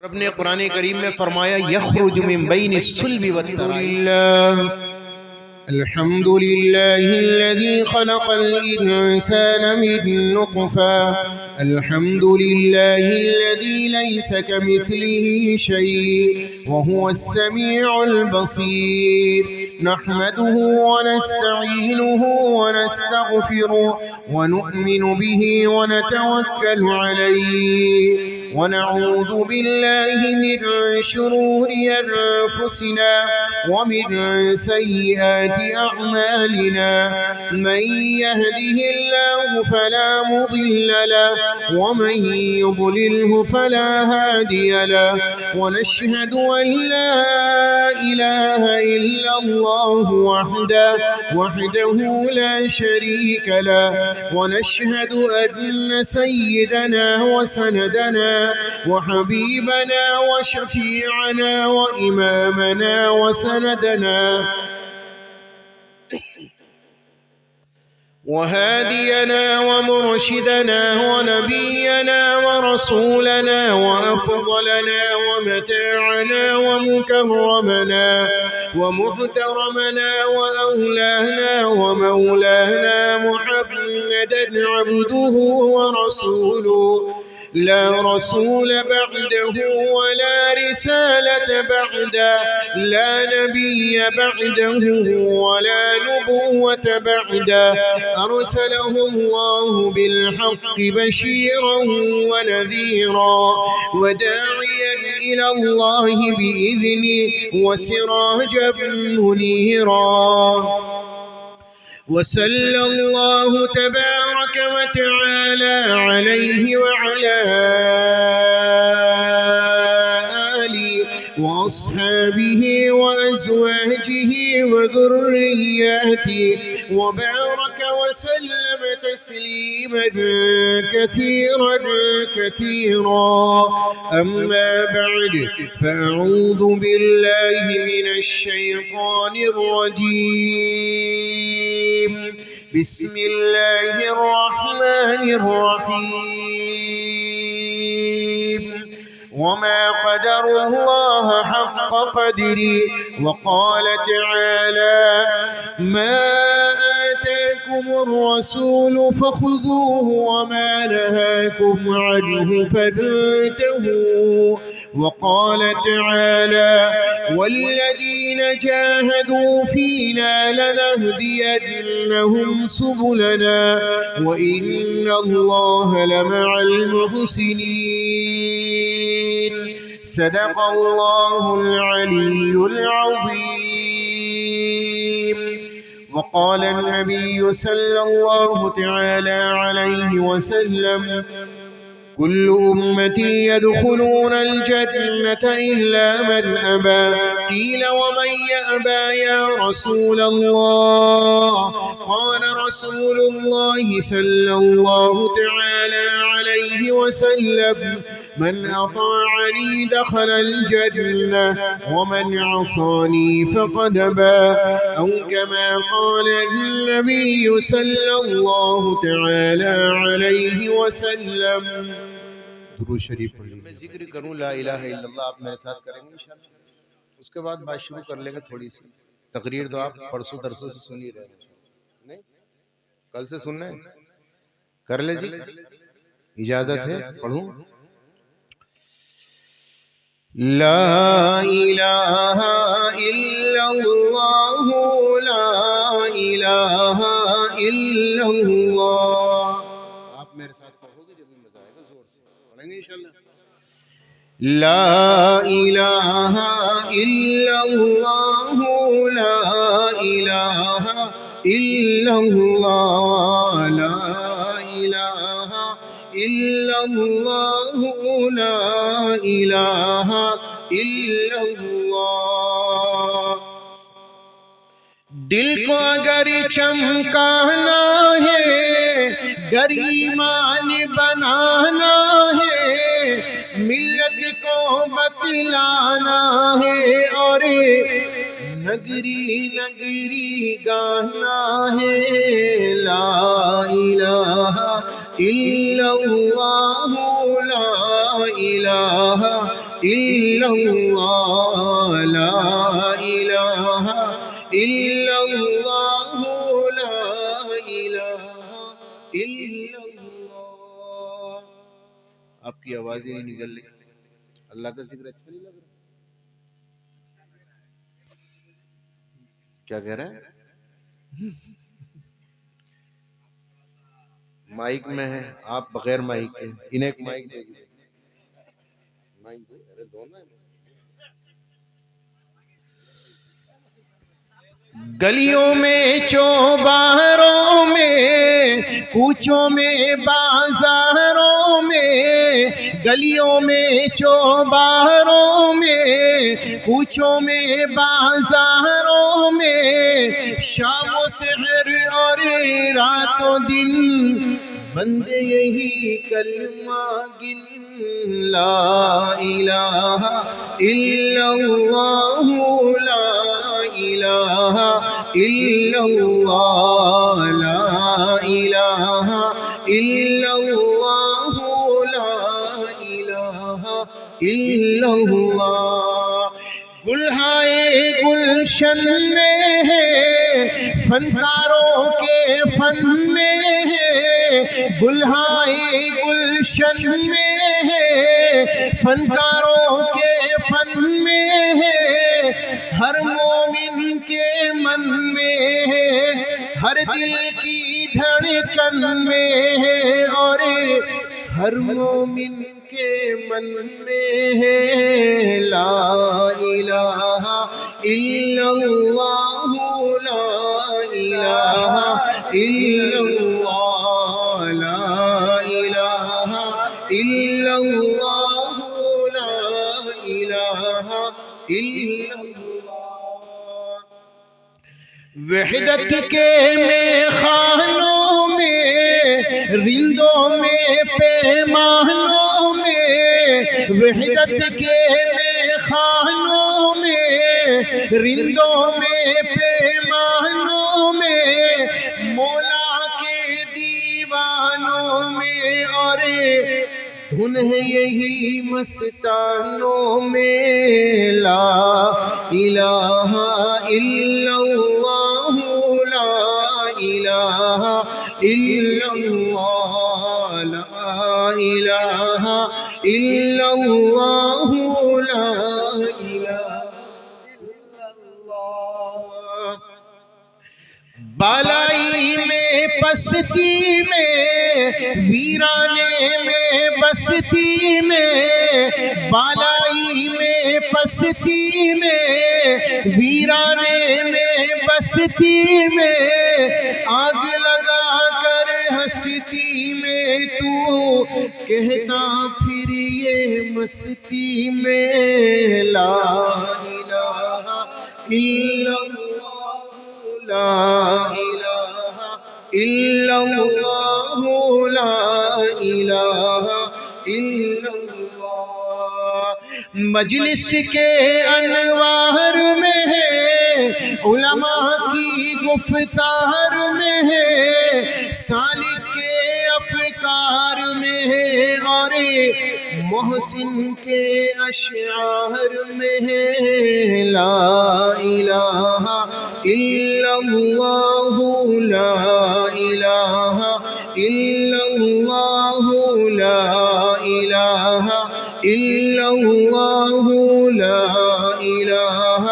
رب نے قرآن کریم میں فرمایا یخرج من بین الصلب والترائب الحمد للہ الذی خلق الانسان من نطفة الحمد للہ الذی لیس کمثلہ شیء وهو السمیع البصیر نحمده ونستعینه ونستغفره ونؤمن به ونتوکل علیہ ونعوذ بالله من شرور أنفسنا ومن سيئات أعمالنا من يهده الله فلا مضل له ومن يضلله فلا هادي له ونشهد أن لا إله إلا الله وحده لا شريك له ونشهد أن سيدنا وسندنا وحبيبنا وشفيعنا وإمامنا وسندنا وهادينا ومرشدنا ونبينا ورسولنا وأفضلنا ومتاعنا ومكرمنا ومحترمنا وأولانا ومولانا محمدا عبده ورسوله لا رسول بعده ولا رسالة بعده لا نبي بعده ولا نبوة بعده أرسله الله بالحق بشيرا ونذيرا وداعيا إلى الله بإذنه وسراجا منيرا وصلى الله تبارك وتعالى عليه وعلى آله وأصحابه وأزواجه وذرياته وبارك وسلم تسليما كثيرا كثيرا أما بعد فأعوذ بالله من الشيطان الرجيم بسم الله الرحمن الرحيم وما قدر الله حق قدره وقال تعالى ما آتاكم الرسول فخذوه وما نهاكم عنه فانتهوا وقال تعالى والذين جاهدوا فينا لنهدينهم سبلنا وإن الله لمع المحسنين صدق الله العلي العظيم وقال النبي صلى الله تعالى عليه وسلم كل أمتي يدخلون الجنة إلا من أبى قيل ومن يأبى يا رسول الله قال رسول الله صلى الله تعالى عليه وسلم من أطاعني دخل الجنة ومن عصاني فقد أبى أو كما قال النبي صلى الله تعالى عليه وسلم درود شریف پڑھ لیں. میں ذکر کروں لا الہ الا اللہ آپ میرے ساتھ کریں گے انشاءاللہ. اس کے بعد بات شروع کر لیں گے. تھوڑی سی تقریر تو آپ پرسوں درسوں سے سن ہی رہے ہیں نہیں کل سے سننا ہے کر لے جی اجازت ہے پڑھوں. لا الہ الا اللہ لا الہ الا اللہ. آپ میرے ساتھ پڑھو گے جب مزہ آئے گا زور سے پڑھیں گے انشاءاللہ. لا الہ الا اللہ لا الہ الا اللہ لا الہ الا اللہ لا الہ الا اللہ. دل کو اگر چمکانا ہے گر ایمان بنانا ہے ملت کو بتلانا ہے اور نگری نگری گانا ہے. لا الہ الا اللہ لا الہ إلا الله لا إله إلا الله لا إله إلا الله. آپ کی آواز ہی نہیں نکل رہی. اللہ کا ذکر اچھا نہیں لگ رہا؟ کیا کہہ رہا ہے؟ مائک میں ہے، آپ بغیر مائک کے. انہیں ایک مائک دے گی. گلیوں میں چوباروں میں کوچوں میں بازاروں میں، گلیوں میں چوباروں میں کوچوں میں بازاروں میں، شام و سحر اور رات و دن بندے یہی کلمہ گن. لا الہ الا اللہ لا الہ الا اللہ لا الہ الا اللہ لا الہ الا اللہ. گلہائے گلشن میں ہے، فنکاروں کے فن میں ہے، گلہائے گلشن میں ہے، فنکاروں کے فن میں ہے، ہر مومن کے من میں ہے، ہر دل کی دھڑکن میں ہے، اور ہر مومن کے من میں ہے. لا الہ الا اللہ لا الہ الا اللہ لا الہ الا اللہ لا الہ الا اللہ. وحدت کے میخانوں میں، رندوں میں پیمانوں میں، وحدت کے میخانوں میں، رندوں میں پیمانوں میں، مولا کے دیوانوں میں، اور دھن ہے یہی مستانوں میں. لا الہ الا اللہ لا الہ الا اللہ لا الہ الا اللہ لا الہ الا اللہ. بالائی میں پستی میں، ویرانے میں بستی میں، بالائی میں پستی میں، ویرانے میں بستی میں، آگ لگا کر ہستی میں تو کہتا پھر یہ مستی میں. لا الہ الا اللہ لا الہ الا اللہ لا الہ الا اللہ. مجلس کے انوار میں ہے، علماء کی گفتار میں ہے، سالک کے افکار میں ہے، اور محسن کے اشعار میں ہے. لا الہ الا اللہ لا الہ الا اللہ لا الہ الا اللہ لا الہ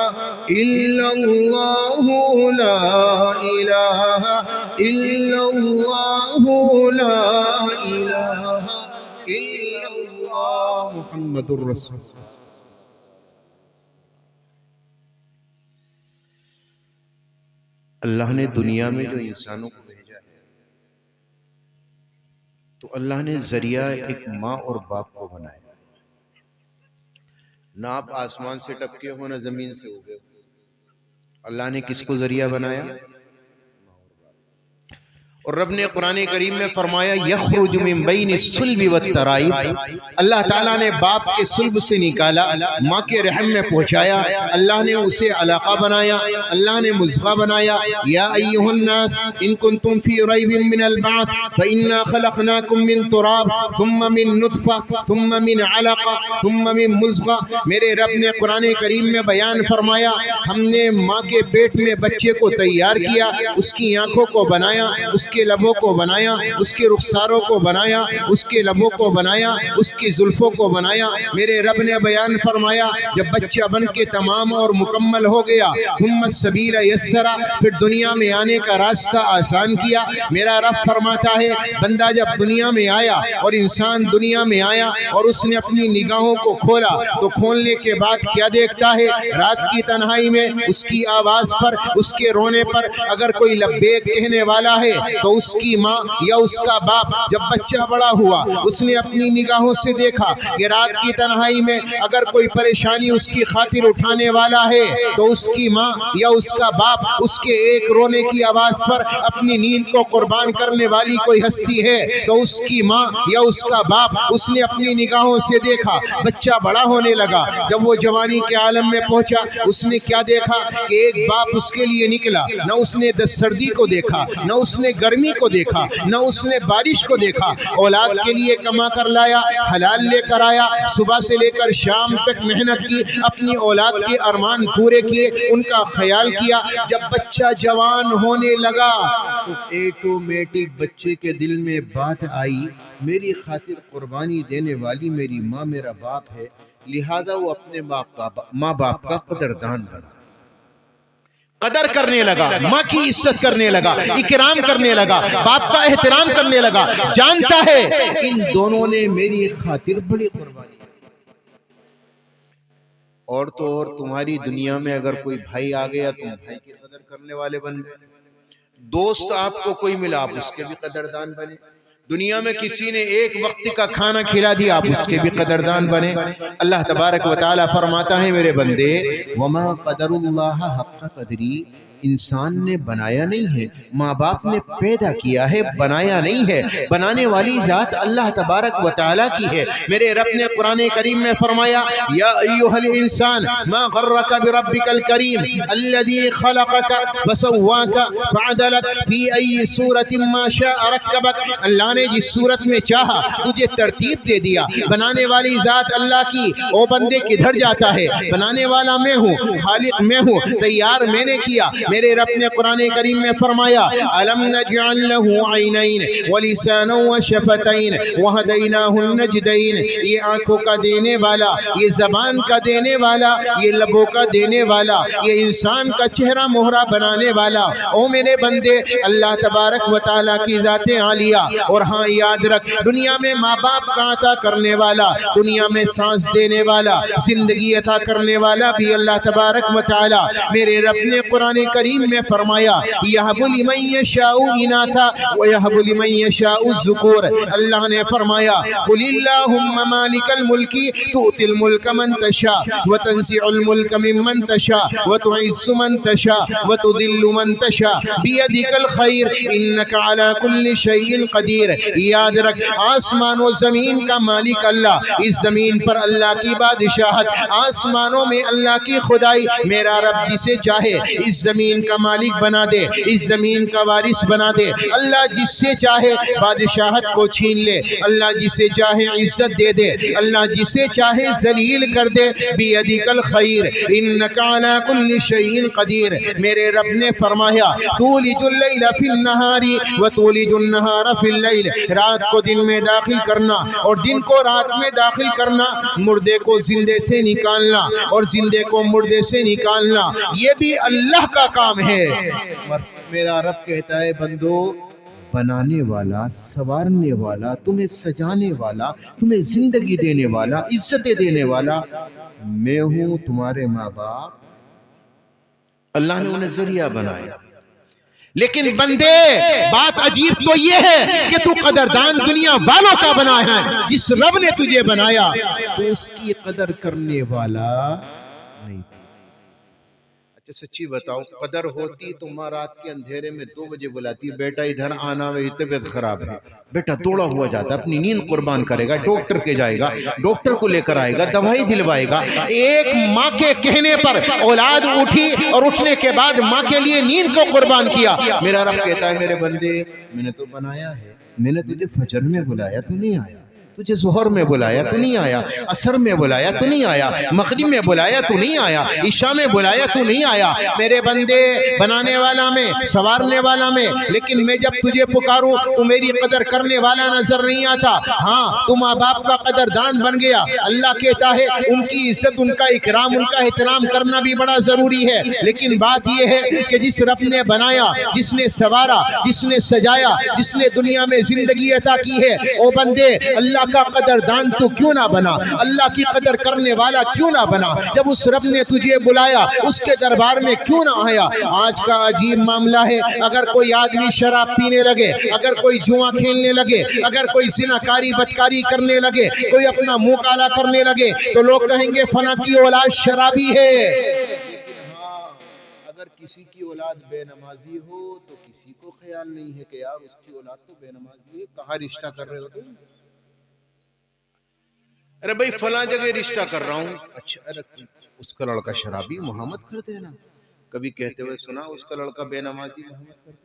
الا اللہ لا الہ الا اللہ لا الہ الا اللہ محمد الرسول. اللہ نے دنیا میں جو انسانوں کو بھیجا ہے تو اللہ نے ذریعہ ایک ماں اور باپ کو بنایا. نہ آپ آسمان سے ٹپکے ہو نہ زمین سے اگے ہو. اللہ نے کس کو ذریعہ بنایا؟ اور رب نے قرآن کریم میں فرمایا یخرج من بین الصلب والترائب، اللہ تعالیٰ نے باپ کے صلب سے نکالا، ماں کے رحم میں پہنچایا، اللہ نے اسے علاقہ بنایا، اللہ نے مضغہ بنایا۔ یا ایھا الناس ان کنتم فی ریب من البعث فإنا خلقناکم من تراب ثم من نطفہ ثم من علقہ ثم من مضغہ۔ میرے رب نے قرآن کریم میں بیان فرمایا ہم نے ماں کے پیٹ میں بچے کو تیار کیا، اس کی آنکھوں کو بنایا، اس کے لبوں کو بنایا، اس کے رخساروں کو بنایا، اس کے لبوں کو بنایا، اس کی زلفوں کو بنایا۔ میرے رب نے بیان فرمایا جب بچہ بن کے تمام اور مکمل ہو گیا، ثم السبیل یسرا، پھر دنیا میں آنے کا راستہ آسان کیا۔ میرا رب فرماتا ہے بندہ جب دنیا میں آیا اور انسان دنیا میں آیا اور اس نے اپنی نگاہوں کو کھولا تو کھولنے کے بعد کیا دیکھتا ہے؟ رات کی تنہائی میں اس کی آواز پر، اس کے رونے پر اگر کوئی لبیک کہنے والا ہے تو اس کی ماں یا اس کا باپ جب بچہ بڑا ہوا اس نے اپنی نگاہوں سے دیکھا کہ رات کی تنہائی میں اگر کوئی پریشانی اس کی خاطر اٹھانے والا ہے تو اس کی ماں یا اس کا باپ اس کے ایک رونے کی آواز پر اپنی نیند کو قربان کرنے والی کوئی ہستی ہے تو اس کی ماں یا اس کا باپ اس نے اپنی نگاہوں سے دیکھا، بچہ بڑا ہونے لگا، جب وہ جوانی کے عالم میں پہنچا اس نے کیا دیکھا کہ ایک باپ اس کے لیے نکلا، نہ اس نے سردی کو دیکھا، نہ اس نے گرمی کو دیکھا، نہ اس نے بارش کو دیکھا، اولاد کے لیے کما کر لایا، حلال لے کر آیا، صبح سے لے کر شام تک محنت کی، اپنی اولاد کے ارمان پورے کیے، ان کا خیال کیا۔ جب بچہ جوان ہونے لگا تو ایٹومیٹک بچے کے دل میں بات آئی میری خاطر قربانی دینے والی میری ماں میرا باپ ہے، لہذا وہ اپنے ماں باپ کا قدردان بنا، قدر کرنے لگا، ماں کی عزت کرنے لگا، اکرام کرنے لگا، باپ کا احترام کرنے لگا، جانتا ہے ان دونوں نے میری خاطر بڑی قربانی۔ اور تو اور تمہاری دنیا میں اگر کوئی بھائی آ گیا تم بھائی کی قدر کرنے والے بن گئے، دوست آپ کو کوئی ملا آپ اس کے بھی قدردان بنے، دنیا میں کسی نے ایک وقت کا کھانا کھلا دیا آپ اس کے بھی قدردان بنے۔ اللہ تبارک و تعالی فرماتا ہے میرے بندے وما قدر اللہ حق قدری، انسان نے بنایا نہیں ہے، ماں باپ نے پیدا کیا ہے، بنایا نہیں ہے، بنانے والی ذات اللہ تبارک و تعالی کی ہے۔ میرے رب نے قرآن کریم میں فرمایا یا ایھا الانسان ما غرک بربک الکریم الذی خلقک وسواک فعدلک فی ای صورت ما شاء رکبک، اللہ نے جس صورت میں چاہا تجھے ترتیب دے دیا۔ بنانے والی ذات اللہ کی، او بندے کدھر جاتا ہے؟ بنانے والا میں ہوں، خالق میں ہوں، تیار میں نے کیا۔ میرے رب نے قرآن کریم میں فرمایا الم نجعل له عینین ولسانا وشفتین وہدیناہ النجدین، یہ آنکھوں کا دینے والا، یہ زبان کا دینے والا، یہ لبوں کا دینے والا، یہ انسان کا چہرہ مہرہ بنانے والا۔ او میرے بندے اللہ تبارک و تعالیٰ کی ذات عالیہ، اور ہاں یاد رکھ دنیا میں ماں باپ کا عطا کرنے والا، دنیا میں سانس دینے والا، زندگی عطا کرنے والا بھی اللہ تبارک و تعالیٰ۔ میرے رب نے قرآن کریم میں فرمایا یہب لمن یشاء اناثا ویہب لمن یشاء الذکور، اللہ نے فرمایا قل اللہم مالک الملک تؤتی الملک من تشاء وتنزع الملک ممن تشاء وتعز من تشاء وتذل من تشاء بیدک الخیر انک علی کل شیء قدیر۔ یاد رکھ آسمان و زمین کا مالک اللہ، اس زمین پر اللہ کی بادشاہت، آسمانوں میں اللہ کی خدائی۔ میرا رب جسے چاہے اس زمین کا مالک بنا دے، اس زمین کا وارث بنا دے، اللہ جس سے چاہے بادشاہت کو چھین لے، اللہ جسے چاہے عزت دے دے، اللہ جسے چاہے ذلیل کر دے، بیدک الخیر انک علی کل شیء قدیر۔ میرے رب نے فرمایا تولج اللیل فی النہار وتولج النہار فی اللیل، رات کو دن میں داخل کرنا اور دن کو رات میں داخل کرنا، مردے کو زندے سے نکالنا اور زندے کو مردے سے نکالنا، یہ بھی اللہ کا کام ہے۔ میرا رب کہتا ہے بندو بنانے والا، سنوارنے والا، تمہیں سجانے والا، تمہیں زندگی دینے والا، عزتیں دینے والا میں ہوں، تمہارے ماں باپ اللہ نے انہیں ذریعہ بنایا۔ لیکن بندے بات عجیب تو یہ ہے کہ تو قدردان دنیا والوں کا بنایا ہے، جس رب نے تجھے بنایا تو اس کی قدر کرنے والا نہیں۔ اچھا سچی بتاؤ، قدر ہوتی تو ماں رات کے اندھیرے میں 2 بجے بلاتی، بیٹا ادھر آنا، میری طبیعت خراب ہے، بیٹا دوڑا ہوا جاتا، اپنی نیند قربان کرے گا، ڈاکٹر کے جائے گا، ڈاکٹر کو لے کر آئے گا، دوائی دلوائے گا۔ ایک ماں کے کہنے پر اولاد اٹھی اور اٹھنے کے بعد ماں کے لیے نیند کو قربان کیا۔ میرا رب کہتا ہے میرے بندے، میں نے تو بنایا ہے، میں نے تجھے فجر میں بلایا تو نہیں آیا، تجھے ظہر میں بلایا تو نہیں آیا، عصر میں بلایا تو نہیں آیا، مغرب میں بلایا تو نہیں آیا، عشاء میں بلایا تو نہیں آیا۔ میرے بندے، بنانے والا میں، سوارنے والا میں، لیکن میں جب تجھے پکاروں تو میری قدر کرنے والا نظر نہیں آتا۔ ہاں، تو ماں باپ کا قدردان بن گیا۔ اللہ کہتا ہے ان کی عزت، ان کا اکرام، ان کا احترام کرنا بھی بڑا ضروری ہے، لیکن بات یہ ہے کہ جس رب نے بنایا، جس نے سوارا، جس نے سجایا، جس نے دنیا میں زندگی عطا کی ہے، او بندے اللہ کا قدردان تو کیوں نہ بنا، اللہ کی قدر کرنے والا کیوں نہ بنا؟ جب اس رب نے تجھے بلایا اس کے دربار میں کیوں نہ آیا؟ آج کا عجیب معاملہ ہے، اگر کوئی آدمی شراب پینے لگے، اگر کوئی جوا کھیلنے لگے، اگر کوئی زناکاری بدکاری کرنے لگے، کوئی اپنا منہ کالا کرنے لگے، تو لوگ کہیں گے فلاں کی اولاد شرابی ہے۔ لیکن ہاں، اگر کسی کی اولاد بے نمازی ہو تو کسی کو خیال نہیں ہے کہ یار اس کی اولاد تو بے نمازی ہے، کہاں رشتہ کر رہے ہو تم؟ ارے بھائی فلاں جگہ رشتہ کر رہا ہوں۔ اچھا، ارے اس کا لڑکا شرابی، محمد کر دینا۔ کبھی کہتے ہوئے سنا اس کا لڑکا بے نمازی، محمد کر دینا۔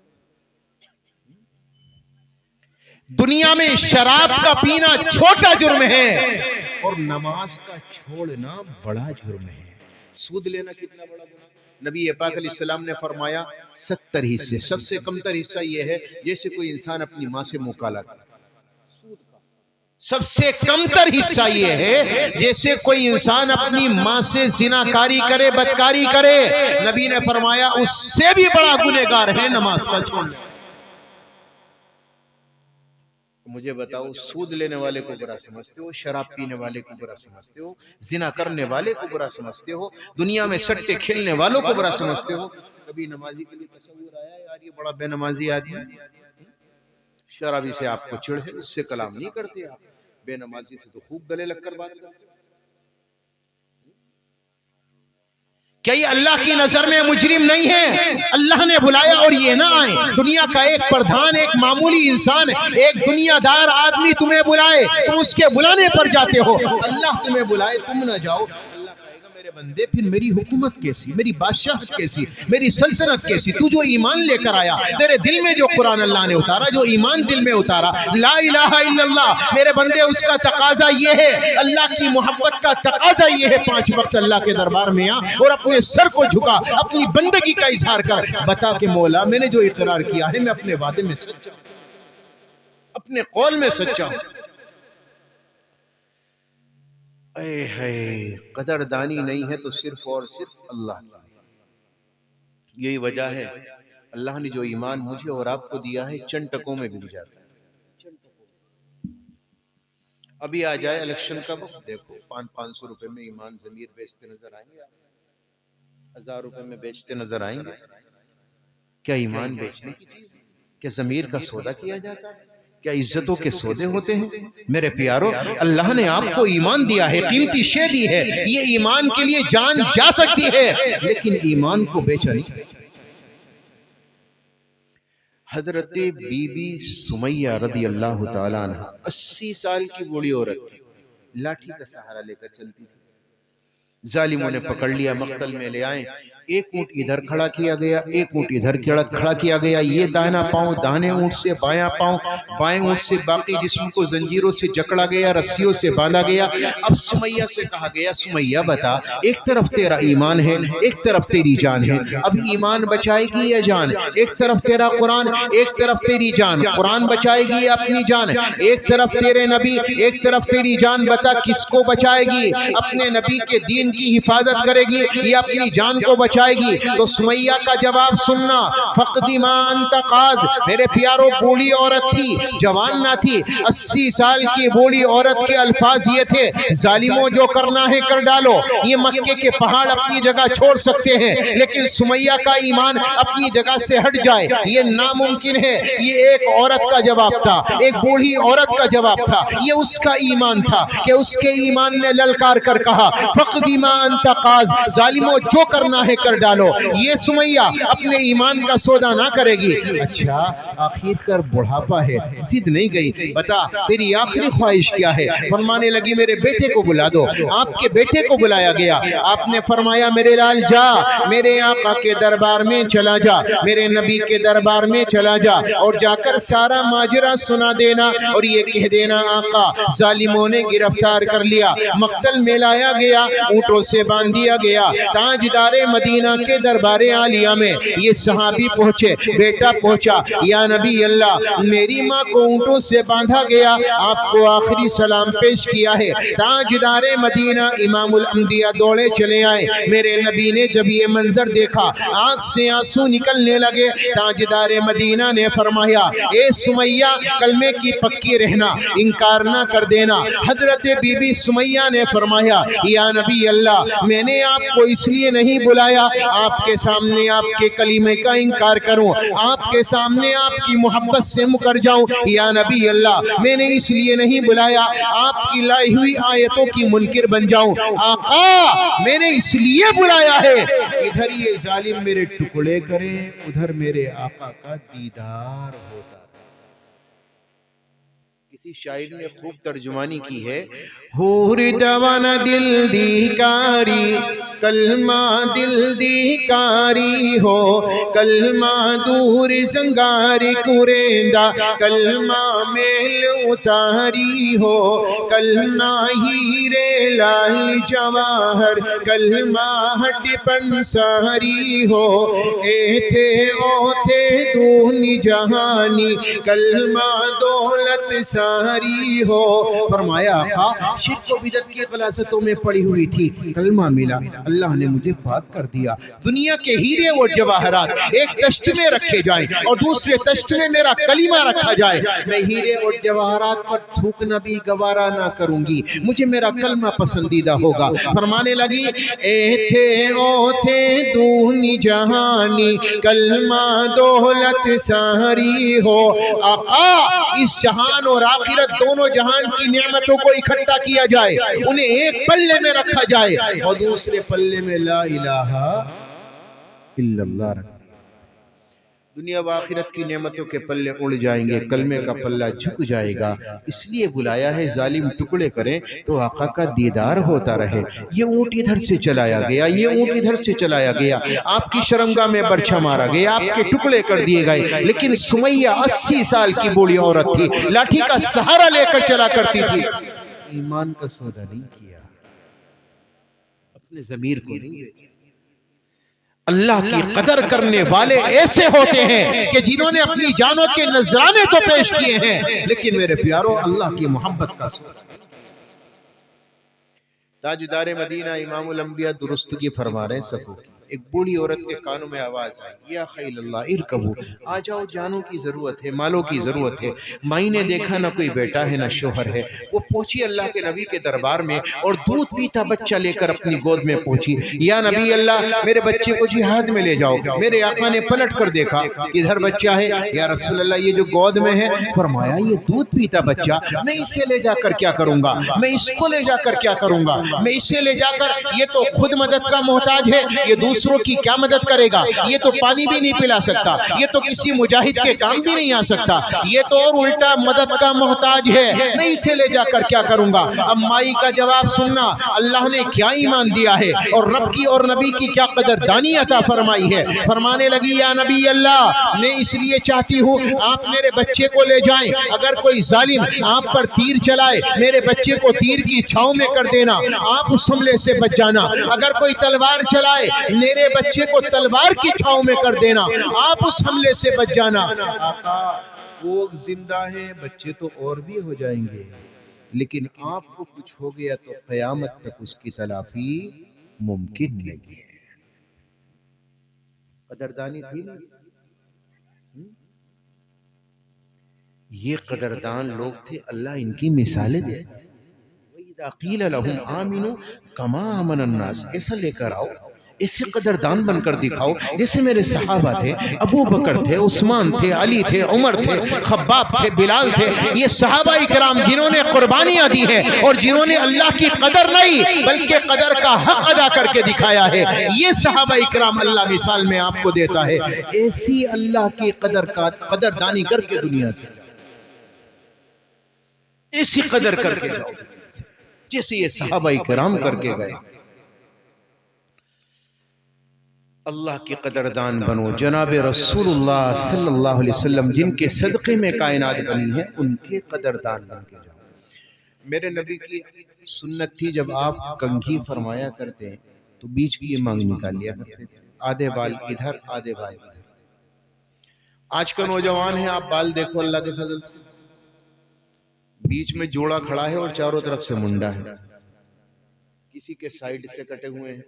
دنیا میں شراب کا پینا چھوٹا جرم ہے اور نماز کا چھوڑنا بڑا جرم ہے۔ سود لینا کتنا بڑا گناہ؟ نبی پاک علیہ السلام نے فرمایا 70 حصے، سب سے کمتر حصہ یہ ہے جیسے کوئی انسان اپنی ماں سے مکالا کرے۔ سب سے کمتر حصہ یہ ہے جیسے کوئی انسان اپنی ماں سے زناکاری کرے، بدکاری کرے۔ نبی نے فرمایا اس سے بھی بڑا گنہگار ہے نماز کا چھوڑنا۔ مجھے بتاؤ، سود لینے والے کو برا سمجھتے ہو، شراب پینے والے کو برا سمجھتے ہو، زنا کرنے والے کو برا سمجھتے ہو، دنیا میں سٹے کھیلنے والوں کو برا سمجھتے ہو؟ کبھی نمازی کے لیے تصور آیا یار یہ بڑا بے نمازی آدمی؟ شرابی سے آپ کو چڑھ ہے، اس سے کلام نہیں کرتے آپ، بے نمازی سے تو خوب گلے لگ کر بات کرتے۔ کیا یہ اللہ کی نظر میں مجرم نہیں ہے؟ اللہ نے بلایا اور یہ نہ آئیں۔ دنیا کا ایک پردھان، ایک معمولی انسان، ایک دنیا دار آدمی تمہیں بلائے، تم اس کے بلانے پر جاتے ہو۔ اللہ تمہیں بلائے تم نہ جاؤ، اللہ کہے گا میرے بندے پھر میری حکومت کیسی، میری بادشاہت کیسی، میری سلطنت کیسی؟ تو جو ایمان لے کر آیا، تیرے دل میں جو قرآن اللہ نے اتارا، جو ایمان دل میں اتارا، لا الہ الا اللہ، میرے بندے اس کا تقاضا یہ ہے، اللہ کی محبت کا تقاضا یہ ہے 5 وقت اللہ کے دربار میں آ اور اپنے سر کو جھکا، اپنی بندگی کا اظہار کر، بتا کہ مولا میں نے جو اقرار کیا ہے میں اپنے وعدے میں سچا ہوں، اپنے قول میں سچا ہوں۔ اے ہے قدردانی نہیں ہے تو صرف اور صرف اللہ کی۔ یہی وجہ ہے اللہ نے جو ایمان مجھے اور آپ کو دیا ہے چند ٹکوں میں بک جاتا ہے۔ ابھی آ جائے الیکشن کا وقت، دیکھو 500 روپے میں ایمان ضمیر بیچتے نظر آئیں گے، 1000 روپے میں بیچتے نظر آئیں گے۔ کیا ایمان بیچنے کی چیز ہے؟ کیا ضمیر کا سودا کیا جاتا ہے؟ کیا عزتوں کے سودے ہوتے ہیں؟ میرے پیارو، اللہ نے آپ کو ایمان دیا ہے، قیمتی شے دی ہے، یہ ایمان کے لیے جان جا سکتی ہے، لیکن ایمان کو بیچا نہیں۔ حضرت بی بی سمیہ رضی اللہ تعالیٰ عنہ 80 سال کی بوڑھی عورت تھی، لاٹھی کا سہارا لے کر چلتی تھی۔ ظالموں نے پکڑ لیا، مقتل میں لے آئیں، ایک اونٹ ادھر کھڑا کیا گیا، ایک اونٹ ادھر کھڑا کیا گیا، یہ داہنا پاؤں داہنے اونٹ سے، بایاں پاؤں بائیں اونٹ سے، باقی جسم کو زنجیروں سے جکڑا گیا، رسیوں سے باندھا گیا۔ اب سمیہ سے کہا گیا سمیہ بتا، ایک طرف تیرا ایمان ہے، ایک طرف تیری جان ہے، اب ایمان بچائے گی یا جان؟ ایک طرف تیرا قرآن، ایک طرف تیری جان، قرآن بچائے گی یا اپنی جان؟ ایک طرف تیرے نبی، ایک طرف تیری جان، بتا کس کو بچائے گی؟ اپنے نبی کے دین کی حفاظت کرے گی یا اپنی جان کو بچائے گی؟ تو سمیہ کا جواب سننا، فقدی ما انت قاض، میرے پیارو بوڑھی عورت تھی، جوان نہ تھی، 80 سال کی بوڑھی عورت کے الفاظ یہ تھے، ظالموں جو کرنا ہے کر ڈالو، یہ مکے کے پہاڑ اپنی جگہ چھوڑ سکتے ہیں لیکن سمیہ کا ایمان اپنی جگہ سے ہٹ جائے یہ ناممکن ہے۔ یہ ایک عورت کا جواب تھا، ایک بوڑھی عورت کا جواب تھا، یہ اس کا ایمان تھا کہ اس کے ایمان نے للکار کر کہا فقدی ما انت قاض، ظالموں جو کرنا ہے کر ڈالو، یہ سمیہ اپنے ایمان کا سودا نہ کرے گی۔ اچھا آخر کر بڑھاپا ہے، ضد نہیں گئی، بتا تیری آخری خواہش کیا ہے؟ فرمانے لگی میرے بیٹے کو بلا دو۔ آپ کے بیٹے کو بلایا گیا، آپ نے فرمایا میرے لال جا، میرے آقا کے دربار میں چلا جا، میرے نبی کے دربار میں چلا جا اور جا کر سارا ماجرا سنا دینا اور یہ کہہ دینا آقا ظالموں نے گرفتار کر لیا، مقتل میں لایا گیا، اونٹوں سے باندھ دیا گیا۔ تاجدار مدینہ کے دربار عالیہ میں یہ صحابی پہنچے، بیٹا پہنچا، یا نبی اللہ میری ماں کو اونٹوں سے باندھا گیا، آپ کو آخری سلام پیش کیا ہے۔ تاجدار مدینہ امام الانبیاء دوڑے چلے آئے، میرے نبی نے جب یہ منظر دیکھا آنکھ سے آنسو نکلنے لگے۔ تاجدار مدینہ نے فرمایا اے سمیہ کلمے کی پکی رہنا، انکار نہ کر دینا۔ حضرت بی بی سمیہ نے فرمایا یا نبی اللہ میں نے آپ کو اس لیے نہیں بلایا آپ کے سامنے آپ کے کلمے کا انکار کروں، آپ کے سامنے آپ کی محبت سے مکر جاؤں۔ یا نبی اللہ میں نے اس لیے نہیں بلایا آپ کی لائی ہوئی آیتوں کی منکر بن جاؤں۔ آقا میں نے اس لیے بلایا ہے ادھر یہ ظالم میرے ٹکڑے کریں، ادھر میرے آقا کا دیدار ہوتا۔ کسی شاعر نے خوب ترجمانی کی ہے، حور دوانہ دل دی کاری کلمہ دل دی کاری ہو، کلمہ دور زنگاری کریندہ کلمہ میل اتاری ہو، کلمہ ہیرے لال جواہر کلمہ ہڈ پنساری ہو، اے تھے او تھے دونی جہانی کلمہ دولت ساری ہو۔ فرمایا آقا شرک و بدعت کی غلاظتوں میں پڑی ہوئی تھی، کلمہ ملا، اللہ نے مجھے پاک کر دیا۔ دنیا کے ہیرے اور جواہرات ایک تشت میں رکھے جائیں اور دوسرے تشت میں میرا کلمہ رکھا جائے، میں ہیرے اور جواہرات پر تھوکنا بھی گوارا نہ کروں گی، مجھے میرا کلمہ پسندیدہ ہوگا۔ فرمانے لگی اے تھے او تھے دونی جہانی کلمہ دولت ساری ہو۔ آقا اس جہان اور آخرت دونوں جہان کی نعمتوں کو اکٹھا کیا جائے، انہیں ایک پلے میں رکھا جائے اور دوسرے پلے میں لا الہ الا اللہ رکھا۔ دنیا و آخرت کی نعمتوں کے پلے اڑ جائیں گے، کلمے کا پلہ جھک جائے گا۔ اس لیے بلایا ہے ظالم ٹکڑے کریں تو آقا کا دیدار ہوتا رہے۔ یہ اونٹ ادھر سے چلایا گیا، یہ اونٹ ادھر سے چلایا گیا، آپ کی شرمگاہ میں برچھا مارا گیا، آپ کے ٹکڑے کر دیے گئے، لیکن سمیہ 80 سال کی بوڑھی عورت تھی، لاٹھی کا سہارا لے کر چلا کرتی تھی۔ ایمان کا سودا نہیں کیا، اپنے ضمیر کو نہیں بیچا۔ اللہ کی قدر کرنے والے ایسے ہوتے ہیں کہ جنہوں نے اپنی جانوں کے نذرانے تو پیش کیے ہیں لیکن میرے پیاروں اللہ کی محبت کا سودا۔ تاجدار مدینہ امام الانبیاء درستگی فرما رہے ہیں سبوں کی۔ ایک بوڑھی عورت کے کانوں میں آواز آئی یا خیل اللہ ارکبو، آ جاؤ جانوں کی ضرورت ہے، مالوں کی ضرورت ہے۔ مائی نے دیکھا نہ کوئی بیٹا ہے نہ شوہر ہے، وہ پہنچی اللہ کے نبی کے دربار میں اور دودھ پیتا بچہ لے کر اپنی گود میں پہنچی۔ یا نبی اللہ میرے بچے کو جہاد میں لے جاؤ۔ میرے آقا نے پلٹ کر دیکھا کدھر بچہ ہے؟ یا رسول اللہ یہ جو گود میں ہے۔ فرمایا یہ دودھ پیتا بچہ میں اسے لے جا کر کیا کروں گا، میں اس کو لے جا کر کیا کروں گا، میں اسے لے جا کر، یہ تو خود مدد کا محتاج ہے، یہ دوسروں کی کیا مدد کرے گا، یہ تو پانی بھی نہیں پلا سکتا، یہ تو کسی مجاہد کے کام بھی نہیں آ سکتا، یہ تو اور الٹا مدد کا محتاج ہے، میں اسے لے جا کر کیا کروں گا۔ اب مائی کا جواب سننا، اللہ نے کیا ایمان دیا ہے اور رب کی اور نبی کی کیا قدردانی عطا فرمائی ہے۔ فرمانے لگی یا نبی اللہ میں اس لیے چاہتی ہوں آپ میرے بچے کو لے جائیں، اگر کوئی ظالم آپ پر تیر چلائے میرے بچے کو تیر کی چھاؤں میں کر دینا، آپ اس حملے سے بچ جانا، اگر کوئی تلوار چلائے میرے بچے کو تلوار کی چھاؤں میں کر دینا، آپ اس حملے سے بچ جانا۔ آقا وہ زندہ ہے، بچے تو اور بھی ہو جائیں گے، لیکن آپ کو کچھ ہو گیا تو قیامت تک اس کی تلافی ممکن نہیں ہے۔ قدردانی تھی نا، یہ قدردان لوگ تھے، اللہ ان کی مثالیں دے۔ وَإِذَا قِيلَ لَهُمْ آمِنُوا كَمَا آمَنَ النَّاسِ، ایسا لے کر آؤ ایسے قدردان بن کر دکھاؤ جیسے میرے صحابہ تھے، ابو بکر تھے، عثمان تھے، علی تھے، عمر تھے، خباب تھے، بلال تھے. یہ صحابہ اکرام جنہوں نے قربانیاں دی ہیں اور جنہوں نے اللہ کی قدر نہیں بلکہ قدر کا حق ادا کر کے دکھایا ہے، یہ صحابہ اکرام اللہ مثال میں آپ کو دیتا ہے. ایسی اللہ کی قدردانی کر کے دنیا سے ایسی قدر کر کے جاؤ جیسے یہ صحابہ اکرام کر کے گئے. اللہ کی قدردان بنو. جناب رسول اللہ صلی اللہ علیہ وسلم جن کے صدقے میں کائنات بنی ہے ان کے قدردان بن کے جاؤ. میرے نبی کی سنت تھی جب آپ کنگھی فرمایا کرتے تو بیچ کی یہ مانگ نکال لیا کرتے تھے، آدھے بال ادھر آدھے بال ادھر. آج کا نوجوان ہے، آپ بال دیکھو اللہ کے فضل سے، بیچ میں جوڑا کھڑا ہے اور چاروں طرف سے منڈا ہے، کسی کے سائیڈ سے کٹے ہوئے ہیں.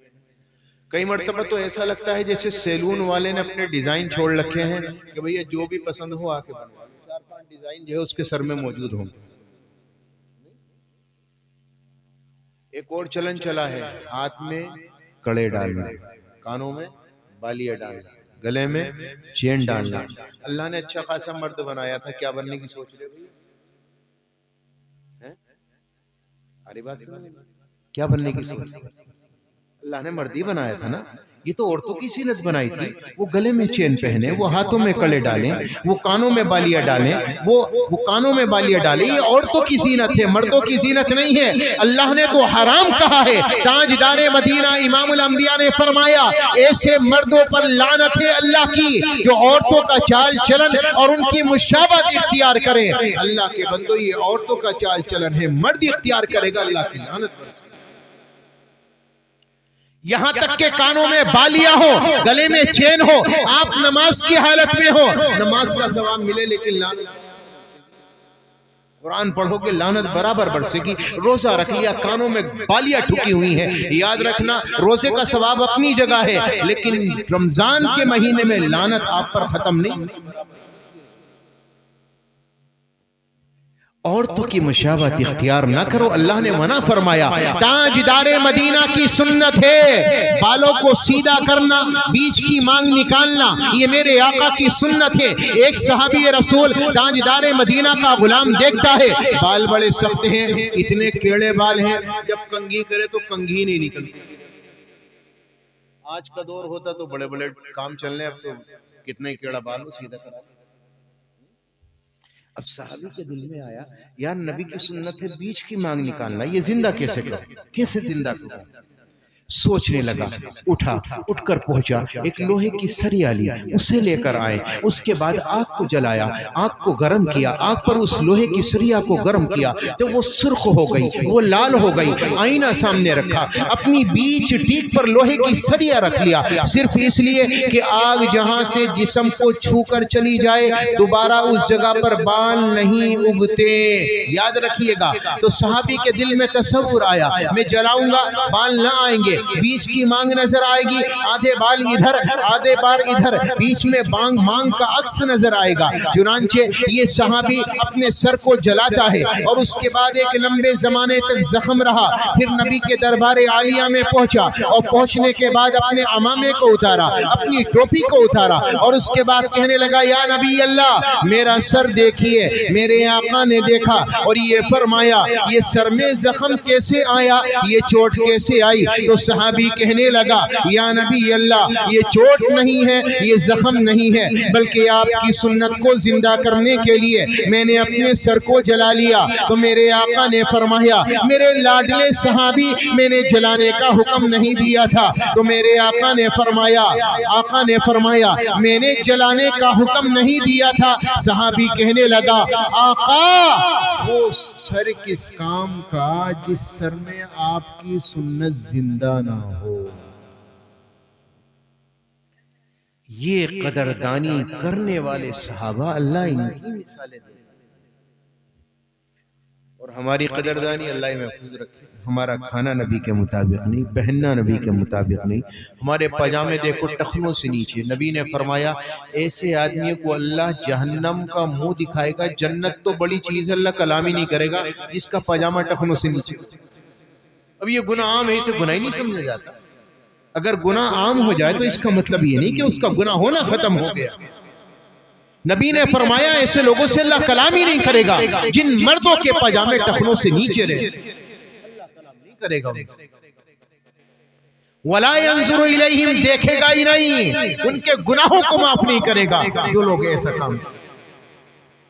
کئی مرتبہ تو ایسا لگتا ہے جیسے سیلون والے نے اپنے ڈیزائن چھوڑ رکھے ہیں کہ بھئی جو بھی پسند ہو آ کے بنوا. 4-5 ڈیزائن جو ہے اس کے سر میں موجود ہوں. ایک اور چلن چلا ہے، ہاتھ میں کڑے ڈالنا، کانوں میں بالیاں ڈالنا، گلے میں چین ڈالنا. اللہ نے اچھا خاصا مرد بنایا تھا، کیا بننے کی سوچ رہے بھئی؟ ارے بات سمجھ، کیا بننے کی سوچ؟ اللہ نے مردی بنایا تھا نا. یہ تو عورتوں کی زینت بنائی تھی. وہ گلے میں چین پہنے، وہ ہاتھوں میں کڑے ڈالیں، وہ کانوں میں بالیاں ڈالیں، وہ کانوں میں بالیاں ڈالیں. یہ عورتوں کی زینت ہے، مردوں کی زینت نہیں ہے. اللہ نے تو حرام کہا ہے. تاجدار مدینہ امام الانبیاء نے فرمایا ایسے مردوں پر لعنت ہے اللہ کی جو عورتوں کا چال چلن اور ان کی مشابہت اختیار کریں. اللہ کے بندو یہ عورتوں کا چال چلن ہے، مرد اختیار کرے گا اللہ کی لعنت پر. یہاں تک کہ کانوں میں بالیاں ہو، گلے میں چین ہو، آپ نماز کی حالت میں ہو، نماز کا ثواب ملے لیکن لعنت. قرآن پڑھو کہ لعنت برابر برسے گی. روزہ رکھ لیا، کانوں میں بالیاں ٹھکی ہوئی ہیں. یاد رکھنا روزے کا ثواب اپنی جگہ ہے لیکن رمضان کے مہینے میں لعنت آپ پر ختم نہیں. عورتوں کی مشابہت اختیار نہ کرو، اللہ نے منع فرمایا. تاجدار مدینہ کی سنت ہے بالوں کو سیدھا کرنا، بیچ کی مانگ نکالنا، یہ میرے آقا کی سنت ہے. ایک صحابی رسول تاجدار مدینہ کا غلام دیکھتا ہے بال بڑے سخت ہیں، اتنے کیڑے بال ہیں، جب کنگھی کرے تو کنگھی نہیں نکلتی. آج کا دور ہوتا تو بڑے بڑے کام چلنے، اب تو کتنے کیڑا بال سیدھا کرا. اب صحابی کے دل میں آیا یار نبی کی سنت ہے بیچ کی مانگ نکالنا، یہ زندہ کیسے کرو، کیسے زندہ کرو. سوچنے لگا، اٹھ کر پہنچا، ایک لوہے کی سریا لی، اسے لے کر آئے. اس کے بعد آگ کو جلایا، آگ کو گرم کیا، آگ پر اس لوہے کی سریا کو گرم کیا تو وہ سرخ ہو گئی، وہ لال ہو گئی. آئینہ سامنے رکھا، اپنی بیچ ٹیک پر لوہے کی سریا رکھ لیا، صرف اس لیے کہ آگ جہاں سے جسم کو چھو کر چلی جائے دوبارہ اس جگہ پر بال نہیں اگتے. یاد رکھیے گا. تو صحابی کے دل میں تصور آیا میں جلاؤں گا بال نہ آئیں گے، بیچ کی مانگ نظر آئے گی، آدھے بال ادھر آدھے بال ادھر، بیچ میں مانگ کا عکس نظر آئے گا. چنانچہ یہ صحابی اپنے سر کو جلاتا ہے اور اس کے بعد ایک لمبے زمانے تک زخم رہا. پھر نبی کے دربار عالیہ میں پہنچا اور پہنچنے کے بعد اپنے عمامے کو اتارا، اپنی ٹوپی کو اتارا اور اس کے بعد کہنے لگا یا نبی اللہ میرا سر دیکھیے. میرے آقا نے دیکھا اور یہ فرمایا یہ سر میں زخم کیسے آیا، یہ چوٹ کیسے آئی؟ تو صحابی کہنے لگا یا نبی اللہ یہ چوٹ نہیں ہے، یہ زخم نہیں ہے، بلکہ آپ کی سنت کو زندہ کرنے کے لیے میں نے اپنے سر کو جلا لیا. تو میرے آقا نے فرمایا میرے لاڈلے صحابی میں نے جلانے کا حکم نہیں دیا تھا. تو میرے آقا نے فرمایا میں نے جلانے کا حکم نہیں دیا تھا. صحابی کہنے لگا آقا وہ سر کس کام کا جس سر میں آپ کی سنت زندہ نہ ہو. یہ قدردانی کرنے والے صحابہ اللہ ان کی مثالیں دے. اور ہماری قدردانی اللہ محفوظ رکھے. ہمارا کھانا نبی کے مطابق نہیں، پہننا نبی کے مطابق نہیں، ہمارے پاجامے دیکھو ٹخنوں سے نیچے. نبی نے فرمایا ایسے آدمی کو اللہ جہنم کا منہ دکھائے گا. جنت تو بڑی چیز ہے، اللہ کلام ہی نہیں کرے گا جس کا پاجامہ ٹخنوں سے نیچے. اب یہ گناہ عام ہے، اسے گناہ ہی نہیں سمجھا جاتا. اگر گناہ عام ہو جائے تو اس کا مطلب یہ نہیں کہ اس کا گناہ ہونا ختم ہو گیا. نبی نے فرمایا ایسے لوگوں سے اللہ کلام ہی نہیں کرے گا جن مردوں کے پاجامے ٹخنوں سے نیچے رہے. اللہ کلام نہیں کرے گا. وَلَا يَنظُرُ إِلَيْهِمْ دیکھے گا ہی نہیں, ان کے گناہوں کو معاف نہیں کرے گا جو لوگ ایسا کام.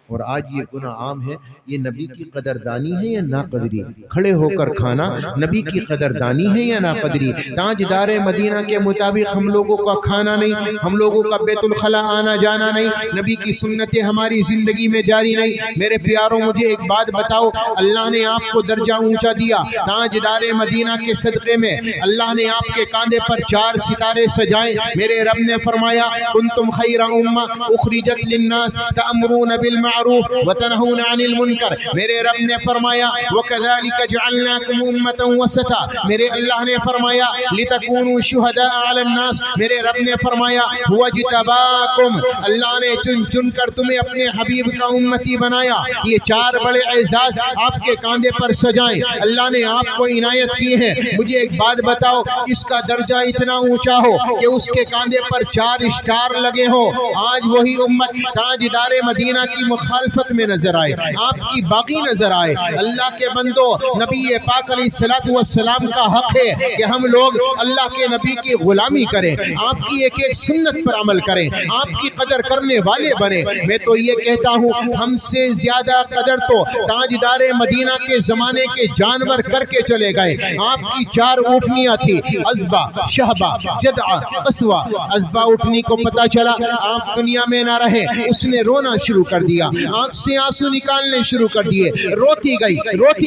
اور آج یہ گناہ عام ہے. یہ نبی کی قدردانی ہے یا ناقدری؟ کھڑے ہو کر کھانا نبی کی قدردانی ہے یا ناقدری؟ تاجدار مدینہ کے مطابق ہم لوگوں کا کھانا نہیں, ہم لوگوں کا بیت الخلا آنا جانا نہیں, نبی کی سنتیں ہماری زندگی میں جاری نہیں. میرے پیاروں مجھے ایک بات بتاؤ, اللہ نے آپ کو درجہ اونچا دیا. تاجدار مدینہ کے صدقے میں اللہ نے آپ کے کاندھے پر 4 ستارے سجائے. میرے رب نے فرمایا کنتم خیر امہ اخرجت للناس تأمرون بالمعروف وتنہون عن المنکر. میرے رب نے فرمایا وَكَذَلِكَ جَعَلْنَاكُمْ أُمَّةً وَسَطًا. میرے اللہ نے فرمایا لِتَكُونُوا شُهَدَاءَ عَلَى النَّاسِ. میرے رب نے فرمایا وَاجْتَبَاكُمْ. اللہ نے چن کر تمہیں اپنے حبیب کا امتی بنایا. یہ 4 بڑے اعزاز آپ کے کاندھے پر سجائیں, اللہ نے آپ کو عنایت کی ہے. مجھے ایک بات بتاؤ, اس کا درجہ اتنا اونچا ہو کہ اس کے کاندھے پر 4 اسٹار لگے ہو, آج وہی امت تاجدار مدینہ کی مخالفت میں نظر آئے, آپ کی باقی نظر آئے. اللہ کے بندو, نبی پاک علیہ السلام کا حق ہے کہ ہم لوگ اللہ کے نبی کی غلامی کریں, آپ کی ایک ایک سنت پر عمل کریں, آپ کی قدر کرنے والے بنیں. میں تو یہ کہتا ہوں ہم سے زیادہ قدر تو تاجدار مدینہ کے زمانے کے جانور کر کے چلے گئے. آپ کی 4 اونٹنیاں تھی, عزبہ, شہبہ, جدعہ, قصوہ. عزبہ اونٹنی کو پتا چلا آپ دنیا میں نہ رہے, اس نے رونا شروع کر دیا, آنکھ سے آنسو نکالنے شروع کر دیے, روتی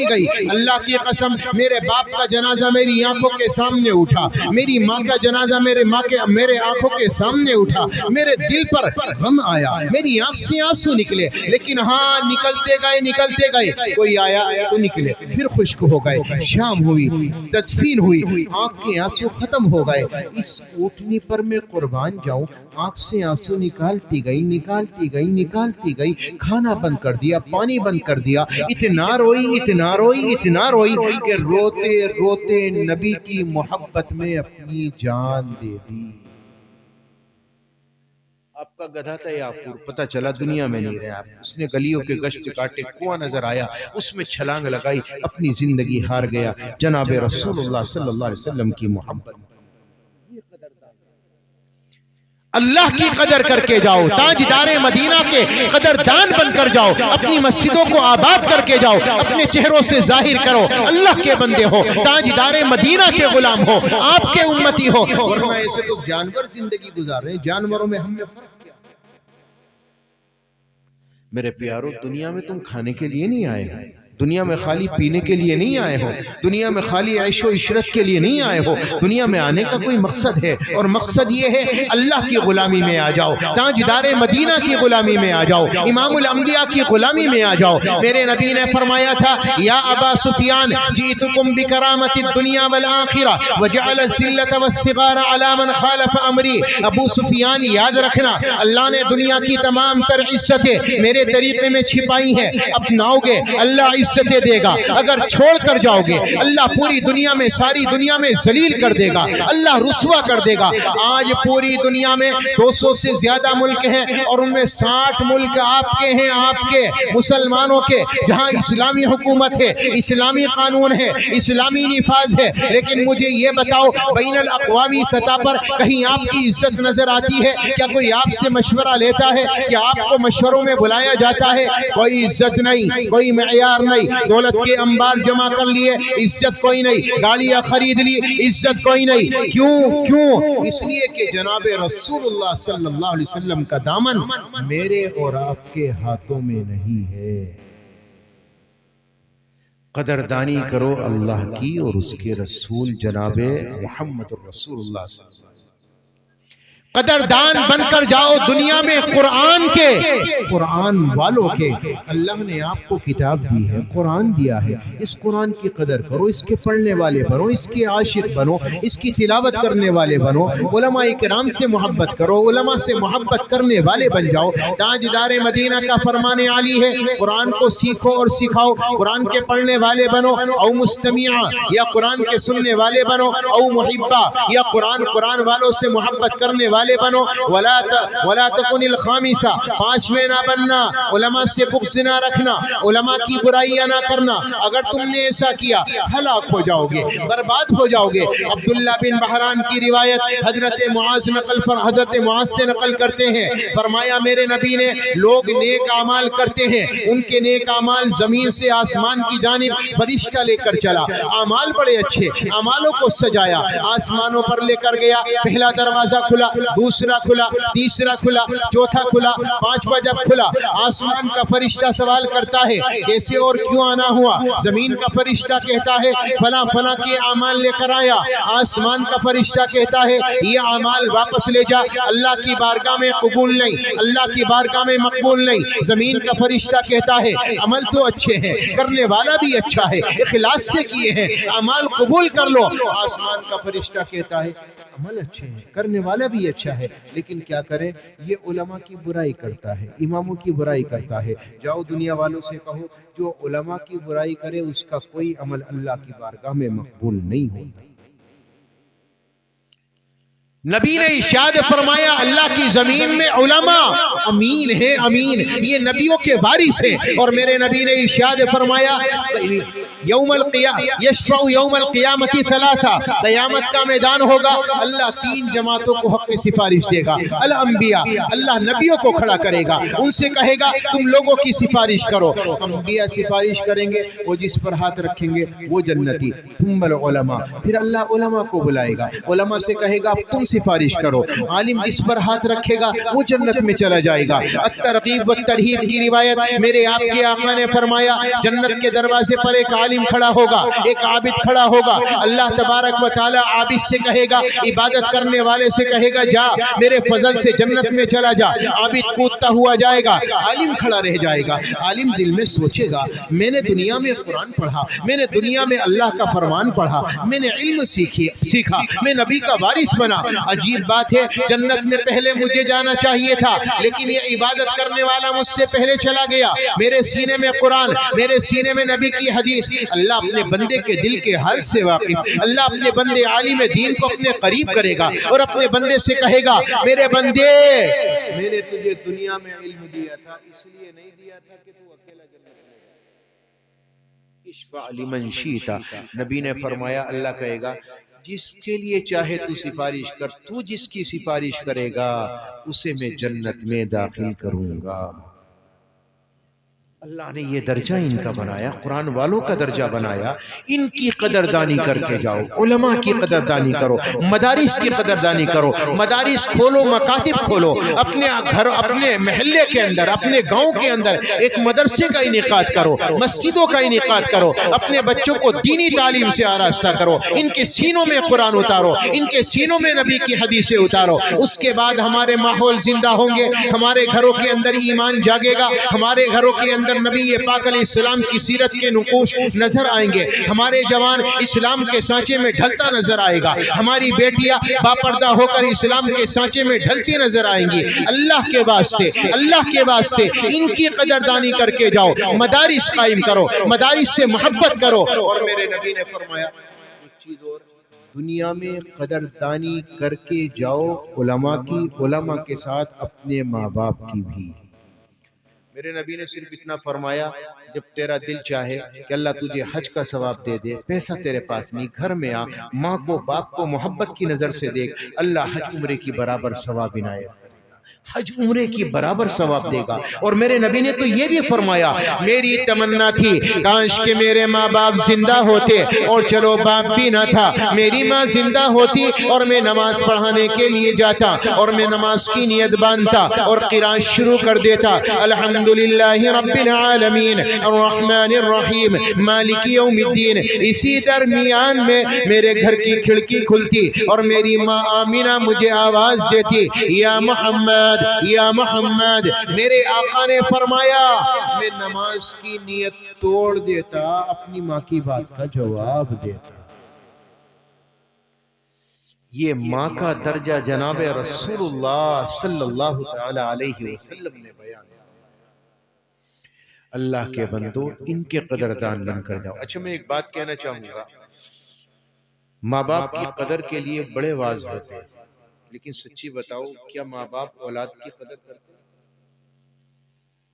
گئی. اللہ کی قسم میرے باپ کا جنازہ میری آنکھوں کے سامنے اٹھا, میری ماں کا جنازہ میرے آنکھوں کے سامنے اٹھا. میرے دل پر غم آیا, میری آنکھ سے آنسو نکلے, لیکن ہاں نکلتے گئے. کوئی آیا تو نکلے, پھر خشک ہو گئے. شام ہوئی, تدفین ہوئی, آنکھ کے آنسو ختم ہو گئے. اس اونٹنی پر میں قربان جاؤں, آنکھ سے آنسو نکالتی گئی, کھانا بند کر دیا, پانی بند کر دیا. اتنا روئی کہ روتے روتے نبی کی محبت میں اپنی جان دے دی. آپ کا گدھا تھا یافور, پتہ چلا دنیا میں نہیں رہا. اس نے گلیوں کے گشت کاٹے, کنواں نظر آیا, اس میں چھلانگ لگائی, اپنی زندگی ہار گیا. جناب رسول اللہ صلی اللہ علیہ وسلم کی محبت. اللہ کی قدر کر کے جاؤ, تاجدار مدینہ کے قدردان بن کر جاؤ, اپنی مسجدوں کو آباد کر کے جاؤ, اپنے چہروں سے ظاہر کرو اللہ کے بندے ہو, تاجدار مدینہ کے غلام ہو, آپ کے امتی ہو. ورنہ ایسے تو جانور زندگی گزار رہے ہیں, جانوروں میں ہم نے فرق کیا. میرے پیارو, دنیا میں تم کھانے کے لیے نہیں آئے ہو, دنیا میں خالی پینے کے لیے نہیں آئے ہو, دنیا میں خالی عیش و عشرت کے لیے نہیں آئے ہو. دنیا میں آنے کا کوئی مقصد ہے, اور مقصد یہ ہے اللہ کی غلامی میں آ جاؤ, تاجدار مدینہ کی غلامی میں آ جاؤ, امام الانبیاء کی غلامی میں آ جاؤ. میرے نبی نے فرمایا تھا یا ابا سفیان جئتکم بکرامت الدنیا والآخرہ وجعل الذلة والصغار على من خالف امری. ابو سفیان یاد رکھنا, اللہ نے دنیا کی تمام تر عزتیں میرے طریقے میں چھپائی ہیں, اپناؤ گے اللہ عزتیں دے گا, اگر چھوڑ کر جاؤ گے اللہ پوری دنیا میں, ساری دنیا میں ذلیل کر دے گا, اللہ رسوا کر دے گا. آج پوری دنیا میں 200 سے زیادہ ملک ہیں, اور ان میں 60 ملک آپ کے ہیں, آپ کے مسلمانوں کے, جہاں اسلامی حکومت ہے, اسلامی قانون ہے, اسلامی نفاذ ہے. لیکن مجھے یہ بتاؤ, بین الاقوامی سطح پر کہیں آپ کی عزت نظر آتی ہے؟ کیا کوئی آپ سے مشورہ لیتا ہے؟ کیا آپ کو مشوروں میں بلایا جاتا ہے؟ کوئی عزت نہیں, کوئی معیار نہیں. دولت کے انبار جمع کر لیے, عزت کوئی نہیں. گاڑیاں خرید لی, عزت کوئی نہیں. کیوں؟ اس لیے کہ جناب رسول اللہ صلی اللہ علیہ وسلم کا دامن میرے اور آپ کے ہاتھوں میں نہیں ہے. قدردانی کرو اللہ کی اور اس کے رسول جناب محمد الرسول اللہ صلی اللہ علیہ وسلم. قدردان بن کر جاؤ دنیا میں قرآن کے، قرآن والوں کے۔ اللہ نے آپ کو کتاب دی ہے، قرآن دیا ہے، اس قرآن کی قدر کرو، اس کے پڑھنے والے بنو، اس کے عاشق بنو، اس کی تلاوت کرنے والے بنو، علماء کرام سے محبت کرو، علماء سے محبت کرنے والے بن جاؤ۔ تاجدار مدینہ کا فرمان عالی ہے، قرآن کو سیکھو اور سکھاؤ، قرآن کے پڑھنے والے بنو، او مستمعہ یا قرآن کے سننے والے بنو، او محبہ یا قرآن والوں سے محبت کرنے والے بنو۔ ولا تکن الخامسہ، پانچویں نہ بننا، علماء سے بغض نہ رکھنا، علماء کی برائیاں نہ کرنا۔ اگر تم نے ایسا کیا ہلاک ہو جاؤ گے، برباد ہو جاؤ گے۔ عبداللہ بن بحران کی روایت حضرت معاذ سے نقل کرتے ہیں، فرمایا میرے نبی نے لوگ نیک اعمال کرتے ہیں، ان کے نیک اعمال زمین سے آسمان کی جانب فرشتہ لے کر چلا، اعمال بڑے اچھے، اعمالوں کو سجایا، آسمانوں پر لے کر گیا، پہلا دروازہ کھلا، دوسرا کھلا، تیسرا کھلا، چوتھا کھلا، پانچواں جب کھلا، آسمان کا فرشتہ سوال کرتا ہے کیسے اور کیوں آنا ہوا؟ زمین کا فرشتہ کہتا ہے فلاں فلاں کے اعمال لے کر آیا، آسمان کا فرشتہ کہتا ہے یہ اعمال واپس لے جا، اللہ کی بارگاہ میں قبول نہیں، اللہ کی بارگاہ میں مقبول نہیں۔ زمین کا فرشتہ کہتا ہے عمل تو اچھے ہیں، کرنے والا بھی اچھا ہے، اخلاص سے کیے ہیں، اعمال قبول کر لو۔ آسمان کا فرشتہ کہتا ہے عمل اچھے ہیں، کرنے والا بھی اچھا ہے، لیکن کیا کرے یہ علماء کی برائی کرتا ہے، اماموں کی برائی کرتا ہے۔ جاؤ دنیا والوں سے کہو جو علماء کی برائی کرے اس کا کوئی عمل اللہ کی بارگاہ میں مقبول نہیں ہوتا۔ نبی نے ارشاد فرمایا اللہ کی زمین میں علماء امین ہیں، امین، یہ نبیوں کے وارث ہیں۔ اور میرے نبی نے ارشاد فرمایا یشفع یوم القیامت ثلاثہ، قیامت کا میدان ہوگا، اللہ تین جماعتوں کو حق کی سفارش دے گا۔ الانبیاء، اللہ نبیوں کو کھڑا کرے گا، ان سے کہے گا تم لوگوں کی سفارش کرو۔ انبیاء سفارش کریں گے، وہ جس پر ہاتھ رکھیں گے وہ جنتی۔ ثم العلماء، پھر اللہ علماء کو بلائے گا، علماء سے کہے گا تم سفارش کرو۔ عالم جس پر ہاتھ رکھے گا وہ جنت میں چلا جائے گا۔ الترغیب والترہیب کی روایت، میرے آپ کے آقا نے فرمایا جنت کے دروازے پر ایک عالم کھڑا ہوگا، ایک عابد کھڑا ہوگا، اللہ تبارک و تعالی عابد سے کہے گا، عبادت کرنے والے سے کہے گا جا میرے فضل سے جنت میں چلا جا، عابد کودتا ہوا جائے گا، عالم کھڑا رہ جائے گا۔ عالم دل میں سوچے گا میں نے دنیا میں قرآن پڑھا، میں نے دنیا میں اللہ کا فرمان پڑھا، میں نے علم سیکھا، میں نبی کا وارث بنا۔ عجیب بات ہے جنت میں پہلے مجھے جانا چاہیے تھا، لیکن یہ عبادت کرنے والا مجھ سے پہلے چلا گیا۔ میرے سینے میں قرآن، میرے سینے میں نبی کی حدیث۔ اللہ اپنے بندے کے دل کے حال سے واقف، اللہ اپنے بندے عالم دین کو اپنے قریب کرے گا اور اپنے بندے سے کہے گا میرے بندے میں نے تجھے دنیا میں علم دیا تھا، اس لیے نہیں دیا تھا کہ تو اکیلا جنت میں جائے۔ اشفع لمن شئت، نبی نے فرمایا اللہ کہے گا جس کے لیے چاہے تو سفارش کر، تو جس کی سفارش کرے گا اسے میں جنت میں داخل کروں گا۔ اللہ نے یہ درجہ ان کا بنایا، قرآن والوں کا درجہ بنایا، ان کی قدردانی کر کے جاؤ، علماء کی قدردانی کرو، مدارس کی قدردانی کرو، مدارس کھولو، مکاتب کھولو، اپنے گھر، اپنے محلے کے اندر، اپنے گاؤں کے اندر ایک مدرسے کا انعقاد کرو، مسجدوں کا انعقاد کرو، اپنے بچوں کو دینی تعلیم سے آراستہ کرو، ان کے سینوں میں قرآن اتارو، ان کے سینوں میں نبی کی حدیثیں اتارو۔ اس کے بعد ہمارے ماحول زندہ ہوں گے، ہمارے گھروں کے اندر ایمان جاگے گا، ہمارے گھروں کے اندر نبی پاک علیہ السلام کی سیرت کے نقوش نظر آئیں گے، ہمارے جوان اسلام کے سانچے میں ڈھلتا نظر آئے گا، ہماری بیٹیاں باپردہ ہو کر اسلام کے سانچے میں ڈھلتی نظر آئیں گی۔ اللہ کے واسطے، اللہ کے واسطے ان کی قدردانی کر کے جاؤ، مدارس قائم کرو، مدارس سے محبت کرو۔ اور میرے نبی نے فرمایا ایک چیز اور، دنیا میں قدردانی کر کے جاؤ علماء کی، علماء کے ساتھ اپنے ماں باپ کی بھی۔ میرے نبی نے صرف اتنا فرمایا جب تیرا دل چاہے کہ اللہ تجھے حج کا ثواب دے دے، پیسہ تیرے پاس نہیں، گھر میں آ، ماں کو باپ کو محبت کی نظر سے دیکھ، اللہ حج عمرے کی برابر ثواب عنایت کرے گا۔ حج عمرے کی برابر ثواب دے گا۔ اور میرے نبی نے تو یہ بھی فرمایا، میری تمنا تھی کاش کہ میرے ماں باپ زندہ ہوتے، اور چلو باپ بھی نہ تھا، میری ماں زندہ ہوتی اور میں نماز پڑھانے کے لیے جاتا اور میں نماز کی نیت باندھتا اور قرآن شروع کر دیتا، الحمدللہ رب العالمین الرحمن الرحیم مالک یوم الدین۔ اسی درمیان میں میرے گھر کی کھڑکی کھلتی اور میری ماں آمینہ مجھے آواز دیتی، یا محمد یا محمد۔ میرے آقا نے فرمایا میں نماز کی نیت توڑ دیتا، اپنی ماں کی بات کا جواب دیتا۔ یہ ماں کا درجہ جناب رسول اللہ صلی اللہ تعالی علیہ وسلم نے بیان کیا۔ اللہ کے بندو ان کے قدردان بن کر جاؤ۔ اچھا میں ایک بات کہنا چاہوں گا، ماں باپ کی قدر کے لیے بڑے واضح ہوتے ہیں، لیکن سچی بتاؤ کیا ماں باپ اولاد کی قدر کرتے ہیں؟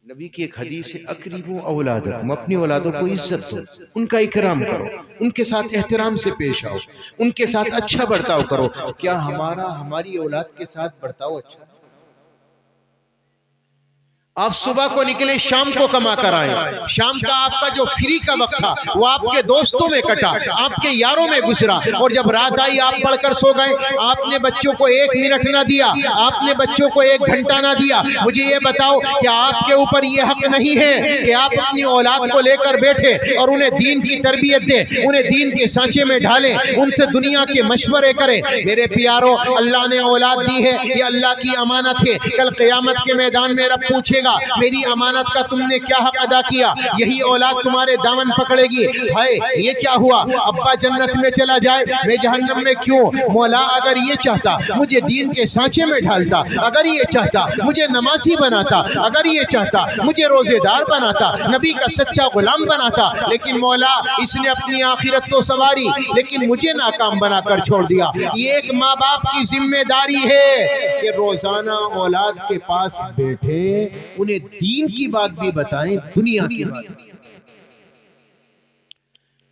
نبی کی ایک حدیث ہے، اقربوا اولادکم، اپنی اولادوں کو عزت دو، ان کا اکرام کرو، ان کے ساتھ احترام سے پیش آؤ، ان کے ساتھ اچھا برتاؤ کرو۔ کیا ہماری اولاد کے ساتھ برتاؤ اچھا ہے؟ آپ صبح کو نکلے شام کو کما کر آئیں، شام کا آپ کا جو فری کا وقت تھا وہ آپ کے دوستوں میں کٹا، آپ کے یاروں میں گزرا، اور جب رات آئی آپ پڑھ کر سو گئے، آپ نے بچوں کو 1 منٹ نہ دیا، آپ نے بچوں کو 1 گھنٹہ نہ دیا۔ مجھے یہ بتاؤ کہ آپ کے اوپر یہ حق نہیں ہے کہ آپ اپنی اولاد کو لے کر بیٹھے اور انہیں دین کی تربیت دیں، انہیں دین کے سانچے میں ڈھالیں، ان سے دنیا کے مشورے کریں؟ میرے پیارو، اللہ نے اولاد دی ہے، یہ اللہ کی امانت ہے، کل قیامت کے میدان میں رب پوچھے گا میری امانت کا تم نے کیا حق ادا کیا؟ یہی اولاد تمہارے دامن پکڑے گی، ہائے یہ کیا ہوا، ابا جنت میں چلا جائے میں جہنم میں کیوں؟ مولا اگر یہ چاہتا مجھے دین کے سانچے میں ڈھالتا، اگر یہ چاہتا مجھے نمازی بناتا، اگر یہ چاہتا مجھے روزے دار بناتا، نبی کا سچا غلام بناتا، لیکن مولا اس نے اپنی آخرت تو سواری لیکن مجھے ناکام بنا کر چھوڑ دیا۔ یہ ایک ماں باپ کی ذمہ داری ہے کہ روزانہ اولاد کے پاس بیٹھے، انہیں دین کی بات بھی بتائیں، دنیا کی بات بھی۔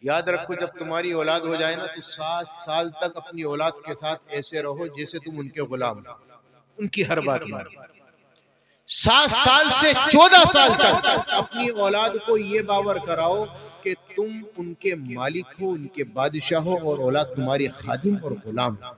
یاد رکھو جب تمہاری اولاد ہو جائے نا تو 7 سال تک اپنی اولاد کے ساتھ ایسے رہو جیسے تم ان کے غلام ہو، ان کی ہر بات مانو۔ 7 سال سے 14 سال تک اپنی اولاد کو یہ باور کراؤ کہ تم ان کے مالک ہو، ان کے بادشاہ ہو، اور اولاد تمہاری خادم اور غلام ہو۔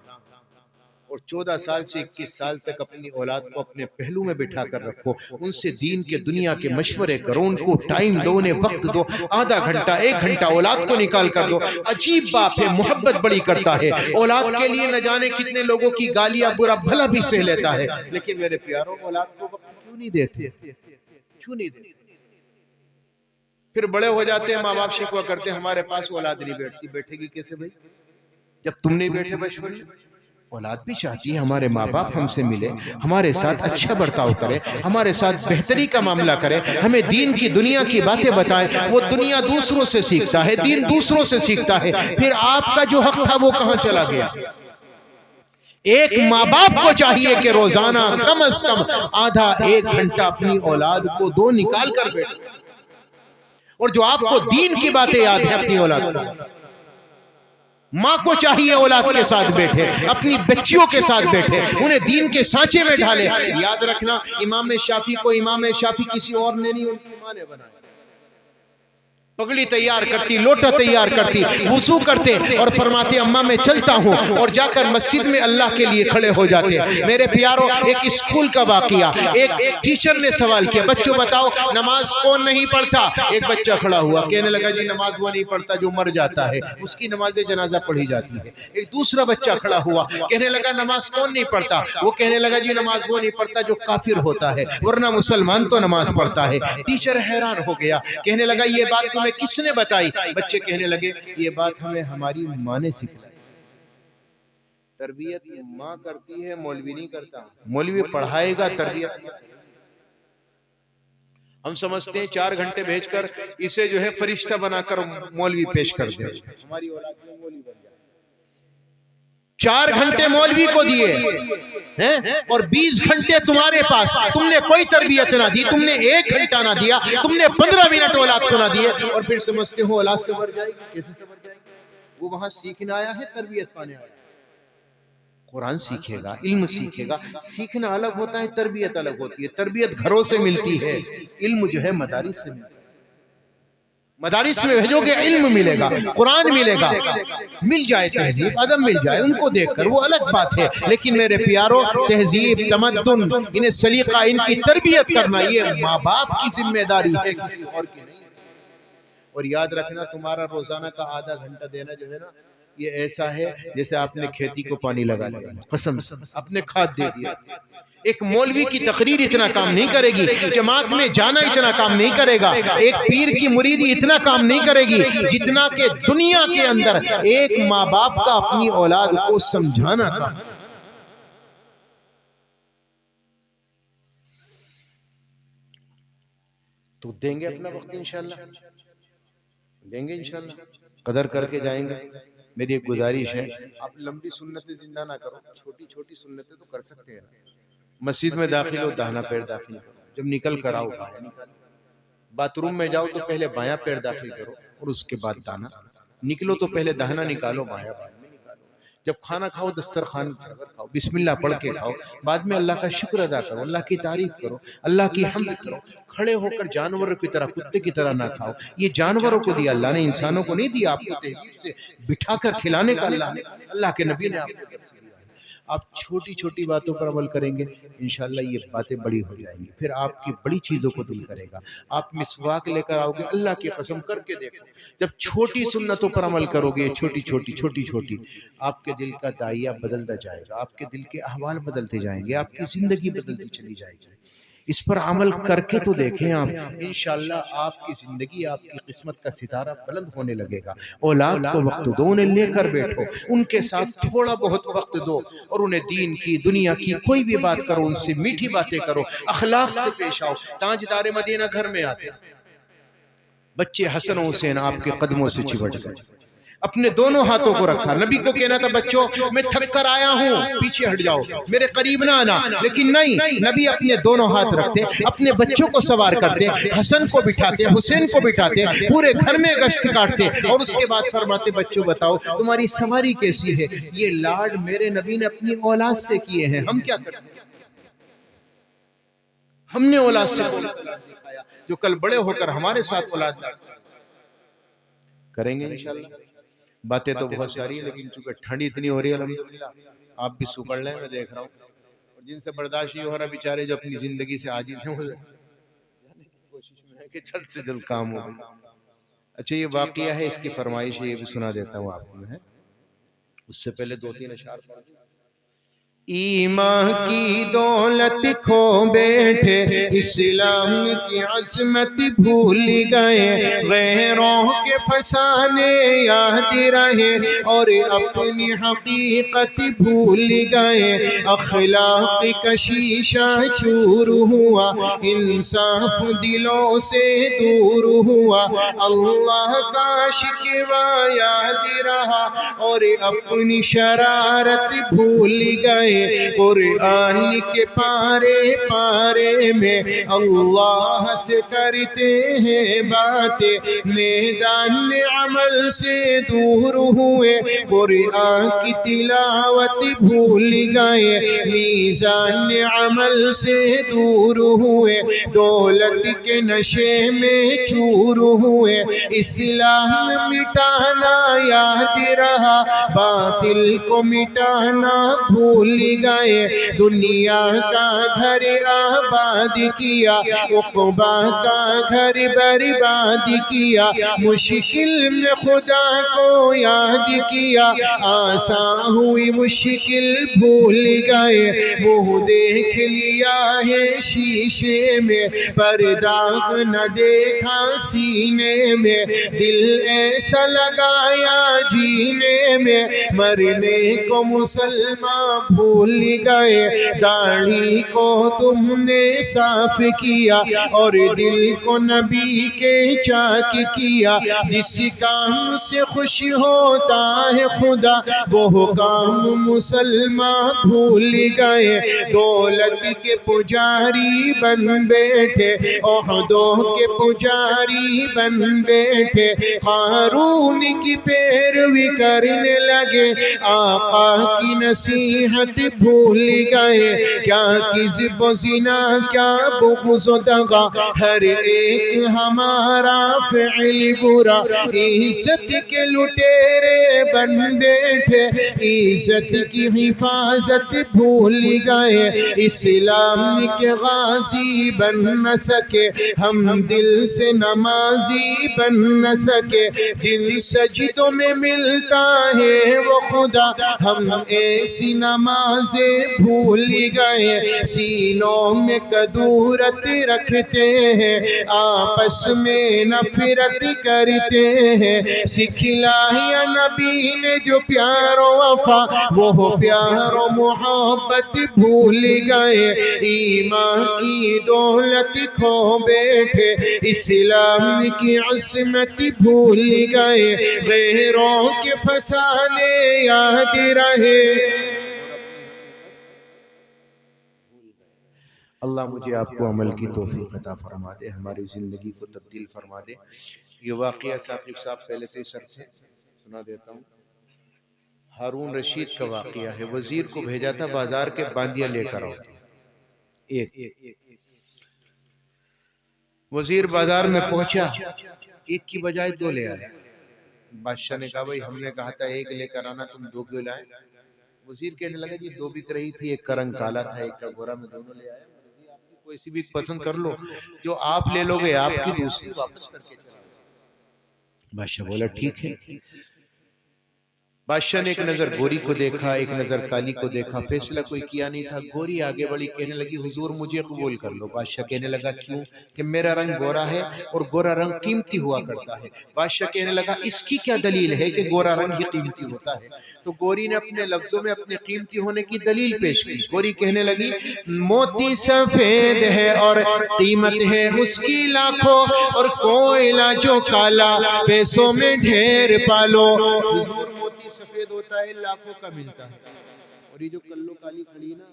اور 14 سال سے 21 سال تک اپنی اولاد کو اپنے پہلو میں بٹھا کر رکھو، ان سے دین کے دنیا کے مشورے کرو، ان کو ٹائم دو، انہیں وقت دو، آدھا گھنٹہ 1 گھنٹہ اولاد کو نکال کر دو۔ عجیب باپ ہے، محبت بڑی کرتا ہے، اولاد کے لیے نہ جانے کتنے لوگوں کی گالیاں برا بھلا بھی سہ لیتا ہے، لیکن میرے پیاروں اولاد کو وقت کیوں نہیں دیتے؟ کیوں نہیں دیتے؟ پھر بڑے ہو جاتے ہیں، ماں باپ شکوہ کرتے ہیں ہمارے پاس اولاد نہیں بیٹھتی۔ بیٹھے گی کیسے بھائی جب تم نہیں بیٹھے بچپن میں؟ اولاد بھی چاہتی ہے ہمارے ماں باپ ہم سے ملے، ہمارے ساتھ اچھا برتاؤ کرے، ہمارے ساتھ بہتری کا معاملہ کرے، ہمیں دین کی دنیا کی باتیں بتائیں۔ وہ دنیا دوسروں سے سیکھتا ہے، دین دوسروں سے سیکھتا ہے، پھر آپ کا جو حق تھا وہ کہاں چلا گیا؟ ایک ماں باپ کو چاہیے کہ روزانہ کم از کم آدھا 1 گھنٹہ اپنی اولاد کو دو، نکال کر بیٹھے، اور جو آپ کو دین کی باتیں یاد ہیں اپنی اولاد کو۔ ماں کو چاہیے اولاد کے ساتھ بیٹھے، اپنی بچیوں کے ساتھ بیٹھے، انہیں دین کے سانچے میں ڈھالے۔ یاد رکھنا امام شافعی کو امام شافعی کسی اور نے نہیں، ان کی ماں نے بنایا۔ پگڑی تیار کرتی، لوٹا تیار کرتی، وضو کرتے اور فرماتے اماں میں چلتا ہوں، اور جا کر مسجد میں اللہ کے لیے کھڑے ہو جاتے۔ میرے پیاروں، ایک اسکول کا واقعہ، ایک ٹیچر نے سوال کیا بچوں بتاؤ نماز کون نہیں پڑھتا؟ ایک بچہ کھڑا ہوا کہنے لگا جی نماز وہ نہیں پڑھتا جو مر جاتا ہے، اس کی نماز جنازہ پڑھی جاتی ہے۔ ایک دوسرا بچہ کھڑا ہوا کہنے لگا نماز کون نہیں پڑھتا؟ وہ کہنے لگا جی نماز وہ نہیں پڑھتا جو کافر ہوتا ہے، ورنہ مسلمان تو نماز پڑھتا ہے۔ ٹیچر حیران ہو گیا، کہنے لگا یہ بات تمہیں کس نے بتائی؟ بچے کہنے لگے یہ بات ہمیں ہماری ماں نے سکھلائی۔ تربیت ماں کرتی ہے، مولوی نہیں کرتا۔ مولوی پڑھائے گا، تربیت ہم سمجھتے ہیں 4 گھنٹے بھیج کر اسے جو ہے فرشتہ بنا کر مولوی پیش کر دے، ہماری اولاد میں مولوی بن جائے۔ 4 گھنٹے مولوی کو دیے اور 20 گھنٹے تمہارے پاس، تم نے کوئی تربیت نہ دی، تم نے 1 گھنٹہ نہ دیا، تم نے 15 منٹ اولاد کو نہ دیے، اور پھر سمجھتے ہو اولاد سے بڑھ جائے گی۔ کیسے سے بڑھ جائے گی؟ وہ وہاں سیکھنے آیا ہے، تربیت پانے آیا ہے۔ قرآن سیکھے گا، علم سیکھے گا. سیکھنا الگ ہوتا ہے، تربیت الگ ہوتی ہے. تربیت گھروں سے ملتی ہے، علم جو ہے مدارس سے ملتا ہے. مدارس میں بھیجو گے علم ملے گا، قرآن ملے گا. مل جائے تہذیب ادب مل جائے ان کو دیکھ کر وہ الگ بات ہے، لیکن میرے پیارو تہذیب تمدن انہیں سلیقہ ان کی تربیت کرنا یہ ماں باپ کی ذمہ داری ہے، کسی اور کی نہیں. اور یاد رکھنا تمہارا روزانہ کا آدھا گھنٹہ دینا جو ہے نا یہ ایسا ہے جیسے آپ نے کھیتی کو پانی لگا دیا، قسم سے آپ نے کھاد دے دیا. ایک مولوی کی تقریر اتنا کام نہیں کرے گی، جماعت میں جانا اتنا کام نہیں کرے گا، ایک پیر کی مریدی اتنا کام نہیں کرے گی جتنا کہ دنیا کے اندر ایک ماں باپ کا اپنی اولاد کو سمجھانا کام. تو دیں گے اپنا وقت انشاءاللہ، دیں گے انشاءاللہ، قدر کر کے جائیں گے. میری ایک گزارش ہے، آپ لمبی سنتیں زندہ نہ کرو، چھوٹی چھوٹی سنتیں تو کر سکتے ہیں. مسجد میں داخل ہو داہنا پیر داخل کرو، جب نکل کر آؤ بایاں نکالو. باتھ روم میں جاؤ تو پہلے بایاں پیر داخل کرو اور اس کے بعد دانا. نکلو تو پہلے داہنا نکالو بایاں بعد میں نکالو. جب کھانا کھاؤ دسترخوان کھاؤ بسم اللہ پڑھ کے کھاؤ، بعد میں اللہ کا شکر ادا کرو، اللہ کی تعریف کرو، اللہ کی حمد کرو. کھڑے ہو کر جانوروں کی طرح کتے کی طرح نہ کھاؤ. یہ جانوروں کو دیا اللہ نے، انسانوں کو نہیں دیا. آپ کو تہذیب سے بٹھا کر کھلانے کا اللہ کے نبی نے آپ کو درس دیا. آپ چھوٹی چھوٹی باتوں پر عمل کریں گے انشاءاللہ یہ باتیں بڑی ہو جائیں گی، پھر آپ کی بڑی چیزوں کو دل کرے گا. آپ مسواک لے کر آؤ گے، اللہ کی قسم کر کے دیکھو جب چھوٹی سنتوں پر عمل کرو گے، چھوٹی چھوٹی آپ کے دل کا دائیہ بدلتا جائے گا، آپ کے دل کے احوال بدلتے جائیں گے، آپ کی زندگی بدلتی چلی جائے گی. اس پر عمل کر کے تو دیکھیں آپ، انشاءاللہ آپ کی زندگی، آپ کی قسمت کا ستارہ بلند ہونے لگے گا. اولاد کو وقت دو، انہیں لے کر بیٹھو، ان کے ساتھ تھوڑا بہت وقت دو اور انہیں دین کی دنیا کی کوئی بھی بات کرو، ان سے میٹھی باتیں کرو، اخلاق سے پیش آؤ. تاجدار مدینہ گھر میں آتے بچے حسن و حسین آپ کے قدموں سے چمٹ گئے، اپنے دونوں ہاتھوں کو رکھا. نبی کو کہنا تھا بچوں میں تھک کر آیا ہوں، پیچھے ہٹ جاؤ، میرے قریب نہ آنا، لیکن نہیں، نبی اپنے دونوں ہاتھ رکھتے، اپنے بچوں کو سوار کرتے، حسن کو بٹھاتے، حسین کو بٹھاتے، پورے گھر میں گشت کاٹتے اور اس کے بعد فرماتے بچوں بتاؤ تمہاری سواری کیسی ہے. یہ لاڈ میرے نبی نے اپنی اولاد سے کیے ہیں، ہم کیا کرتے ہیں؟ ہم نے اولاد سے سکھایا جو کل بڑے ہو کر ہمارے ساتھ اولاد کریں گے انشاءاللہ. باتیں تو بہت ساری ہیں لیکن چونکہ ٹھنڈ اتنی ہو رہی ہے الحمدللہ آپ بھی سکڑ لیں، میں دیکھ رہا ہوں. اور جن سے برداشت نہیں ہو رہا بیچارے جو اپنی زندگی سے عاجز ہیں کوشش میں ہے کہ جلد سے جلد کام ہو. اچھا یہ واقعہ ہے، اس کی فرمائش ہے، یہ بھی سنا دیتا ہوں آپ کو. اس سے پہلے 2-3 اشعار پڑھ دوں. ایمان کی دولت کھو بیٹھے، اسلام کی عظمت بھول گئے، غیروں کے فسانے یاد رہے اور اپنی حقیقت بھول گئے. اخلاق کا شیشہ چور ہوا، انصاف دلوں سے دور ہوا، اللہ کا شکوہ یاد رہا اور اپنی شرارت بھول گئے. قرآن کے پارے پارے میں اللہ سے کرتے ہیں باتیں، میدان عمل سے دور ہوئے، قرآن کی تلاوت بھول گئے، میزان عمل سے دور ہوئے، دولت کے نشے میں چور ہوئے. اسلام مٹانا یاد رہا، باطل کو مٹانا بھول گئے. دنیا کا گھر آباد کیا، عقبہ کا گھر برباد کیا، مشکل میں خدا کو یاد کیا، آسان ہوئی مشکل بھول گئے. منہ دیکھ لیا ہے شیشے میں، پر داغ نہ دیکھا سینے میں، دل ایسا لگایا جینے میں، مرنے کو مسلمان بھول بھول گئے، داڑھی کو تم نے صاف کیا اور دل کو نبی کے چاک کیا، جس کام سے خوش ہوتا ہے خدا وہ کام مسلمان بھول گئے، دولت کے پجاری بن بیٹھے، عہدوں کے پجاری بن بیٹھے، قارون کی پیروی کرنے لگے، آقا کی نصیحت بھول گئے، کیا کذب و زنا کیا بغض و دغا، ہر ایک ہمارا فعل برا، عزت کے لٹیرے بن بیٹھے، عزت کی حفاظت بھول گئے، اسلام کے غازی بن نہ سکے، ہم دل سے نمازی بن نہ سکے، جن سجدوں میں ملتا ہے وہ خدا، ہم ایسی نمازیں بھول گئے، سینوں میں کدورت رکھتے ہیں، آپس میں نفرت کرتے ہیں، سکھلایا نبی نے جو پیار و وفا وہ پیار و محبت بھول گئے، ایمان کی دولت کھو بیٹھے، اسلام کی عصمت بھول گئے، غیروں کے فسانے یاد رہے۔ اللہ مجھے آپ کو عمل کی توفیق عطا فرما دے، ہماری زندگی کو تبدیل فرما دے۔ یہ واقعہ ثاقب صاحب پہلے سے ہی سر تھے، سنا دیتا ہوں۔ ہارون رشید کا واقعہ ہے، وزیر کو بھیجا تھا بازار کے باندیاں لے کر آؤ، ایک وزیر بازار میں پہنچا، ایک کی بجائے دو لے آیا، بادشاہ نے کہا بھائی ہم نے کہا تھا ایک لے کر آنا، تم دو کیوں لائے؟ وزیر کہنے لگا جی دو بک رہی تھی، ایک کا رنگ کالا تھا ایک کا گورا، میں دونوں لے آیا، مرضی آپ کی کوئی سی بھی پسند کر لو، جو آپ لے لو گے آپ کی دوسری واپس کر کے چلا۔ بادشاہ بولا ٹھیک ہے۔ بادشاہ نے ایک نظر گوری کو دیکھا، ایک نظر کالی کو دیکھا، فیصلہ کوئی کیا نہیں تھا، گوری آگے بڑھی کہنے لگی حضور مجھے قبول کر لو۔ بادشاہ کہنے لگا کیوں؟ کہ میرا رنگ گورا ہے اور گورا رنگ قیمتی ہوا کرتا ہے۔ بادشاہ کہنے لگا اس کی کیا دلیل ہے کہ گورا رنگ ہی قیمتی ہوتا ہے؟ تو گوری نے اپنے لفظوں میں اپنے قیمتی ہونے کی دلیل پیش کی۔ گوری کہنے لگی موتی سفید ہے اور قیمت ہے اس کی لاکھوں، اور کوئلہ جو کالا پیسوں میں ڈھیر پالو۔ حضور موتی سفید ہوتا ہے لاکھوں کا ملتا ہے، اور یہ جو کلو کالی کھڑی نا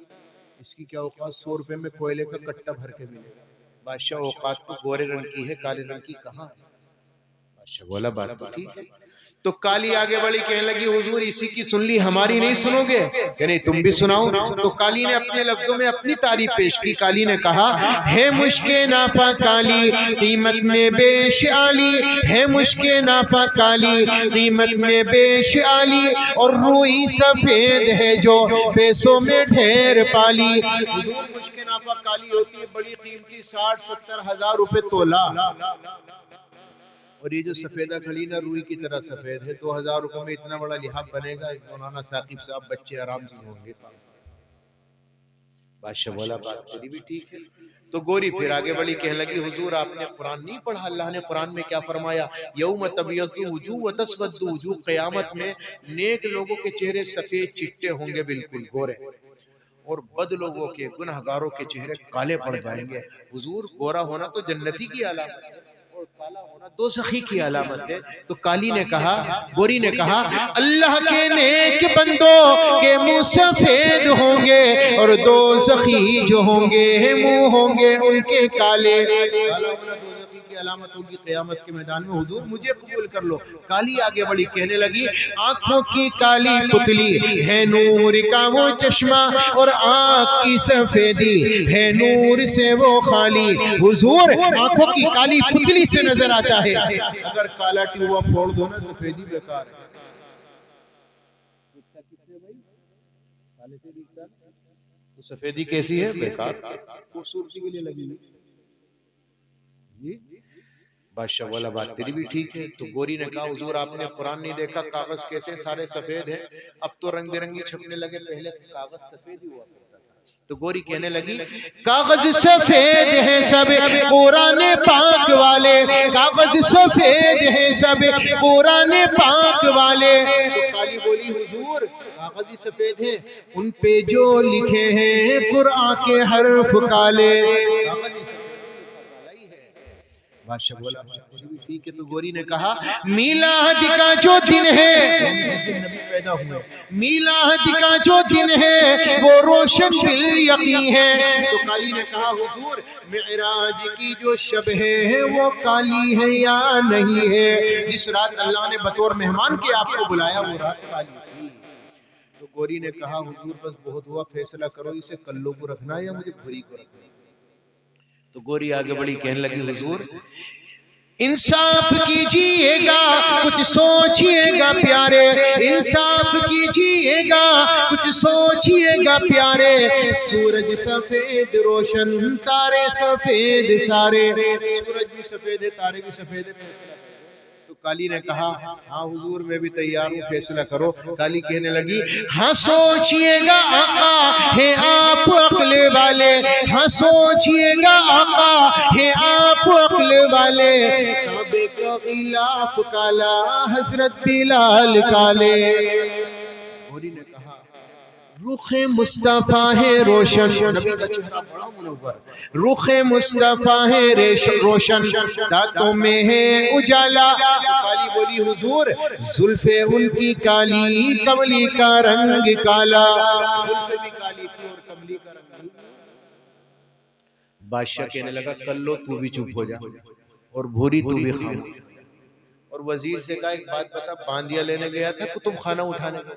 اس کی کیا اوقات 100 روپے میں کوئلے کا کٹا بھر کے ملے گا۔ بادشاہ اوقات تو گورے رنگ کی ہے، کالے رنگ کی کہاں ہے؟ بادشاہ بولا بات تو ٹھیک ہے۔ تو کالی آگے بڑھی کہنے لگی حضور اسی کی سن لی، ہماری نہیں سنو گے؟ کہ نہیں تم بھی سناؤ۔ تو کالی نے اپنے لفظوں میں اپنی تعریف پیش کی۔ کالی نے کہا ہے مشک ناپا کالی قیمت میں بیش عالی، ہے مشک ناپا کالی قیمت میں بیش عالی، اور روئی سفید ہے جو پیسوں میں ڈھیر پالی۔ حضور مشک ناپا کالی ہوتی ہے بڑی قیمتی، 60-70 ہزار روپے تولہ، اور یہ جو سفیدہ کھڑی نا روئی کی طرح سفید ہے، 2000 روپے میں اتنا بڑا لحاف بنے گا، مولانا ثاقب صاحب بچے آرام سے ہوں گے۔ بادشاہ بولا بات تیری بھی ٹھیک ہے۔ تو گوری پھر آگے بڑھی کہنے لگی حضور آپ نے قرآن نہیں پڑھا؟ اللہ نے قرآن میں کیا فرمایا؟ یوم تبیض وجوہ وتسود وجوہ، قیامت میں نیک لوگوں کے چہرے سفید چٹے ہوں گے بالکل گورے، اور بد لوگوں کے گنہگاروں کے چہرے کالے پڑ جائیں گے۔ حضور گورا ہونا تو جنتی کی علامت ہے اور کالا ہونا دوزخی کی علامت ہے۔ تو کالی نے کہا، گوری نے کہا اللہ کے نیک بندوں کے منہ سفید ہوں گے اور دوزخی جو ہوں گے منہ ہوں گے ان کے کالے۔ دوزخی کی علامت ہوگی قیامت کے میدان میں، حضور مجھے قبول کر لو۔ کالی آگے بڑھی کہنے لگی آنکھوں کی کالی پتلی ہے نور کا وہ چشمہ، اور آنکھ کی سفیدی ہے نور سے وہ خالی۔ حضور آنکھوں کی کالی پتلی سے نظر آتا ہے، اگر کالا ٹیوبا پھوڑ دو نا سفیدی بیکار ہے۔ تو سفیدی کیسی ہے؟ بیکار، خوبصورتی کے لیے لگی ہوئی۔ بادشاہ بولا بات تیری بھی ٹھیک ہے۔ تو گوری نے کہا حضور آپ نے قرآن نہیں دیکھا؟ کاغذ کیسے سارے سفید ہیں، اب تو رنگ برنگی چھپنے لگے، پہلے کاغذ سفید ہی ہوا کرتا تھا۔ تو گوری کہنے لگی کاغذ سفید ہیں سب قرآن پاک والے، کاغذ سفید ہیں سب قرآن پاک والے۔ تو کالی بولی حضور کاغذ ہی سفید ہیں، ان پہ جو لکھے ہیں قرآن کے حرف کالے. کاغذ ہی سفید بادشاہ بولا ٹھیک ہے. تو گوری نے کہا میلاد کا جو دن ہے، نبی پیدا ہوئے، میلاد کا جو دن ہے وہ روشن بالیقین ہے. تو کالی نے کہا حضور معراج کی جو شب ہے وہ کالی ہے یا نہیں ہے؟ جس رات اللہ نے بطور مہمان کے آپ کو بلایا وہ رات کالی تھی. تو گوری نے کہا حضور بس بہت ہوا، فیصلہ کرو، اسے کلو کو رکھنا یا مجھے بھوری کو رکھنا. تو گوری آگے بڑی کہنے لگی حضور انصاف کیجئے گا، کچھ سوچئے گا پیارے، انصاف کیجئے گا، کچھ سوچئے گا پیارے. سورج سفید روشن، تارے سفید سارے. سورج بھی سفید ہے، تارے بھی سفید ہے. تو کالی نے کہا ہاں حضور میں بھی تیار ہوں، فیصلہ کرو. کالی کہنے لگی ہاں سوچئے گا آقا ہے آپ عقل والے، ہاں سوچئے گا آقا ہے آپ عقل والے. کعبے کا غلاف کالا، حضرت بلال کالے. گوری نے کہا رخ مصطفیٰ ہے روشن، نبی کا چہرہ بڑا منور، رخ مصطفیٰ ہے روشن، دانتوں میں ہے اجالا. کالی بولی حضور زلف ان کی کالی، کملی کا رنگ کالا. زلف بھی کالی تھی اور کملی کا رنگ. بادشاہ کہنے لگا کلو تو بھی چپ ہو جا اور بھوری تو بھی خاموش ہو جا. اور وزیر سے کہا ایک بات بتا، باندیا لینے گیا تھا کتب خانہ اٹھانے گیا؟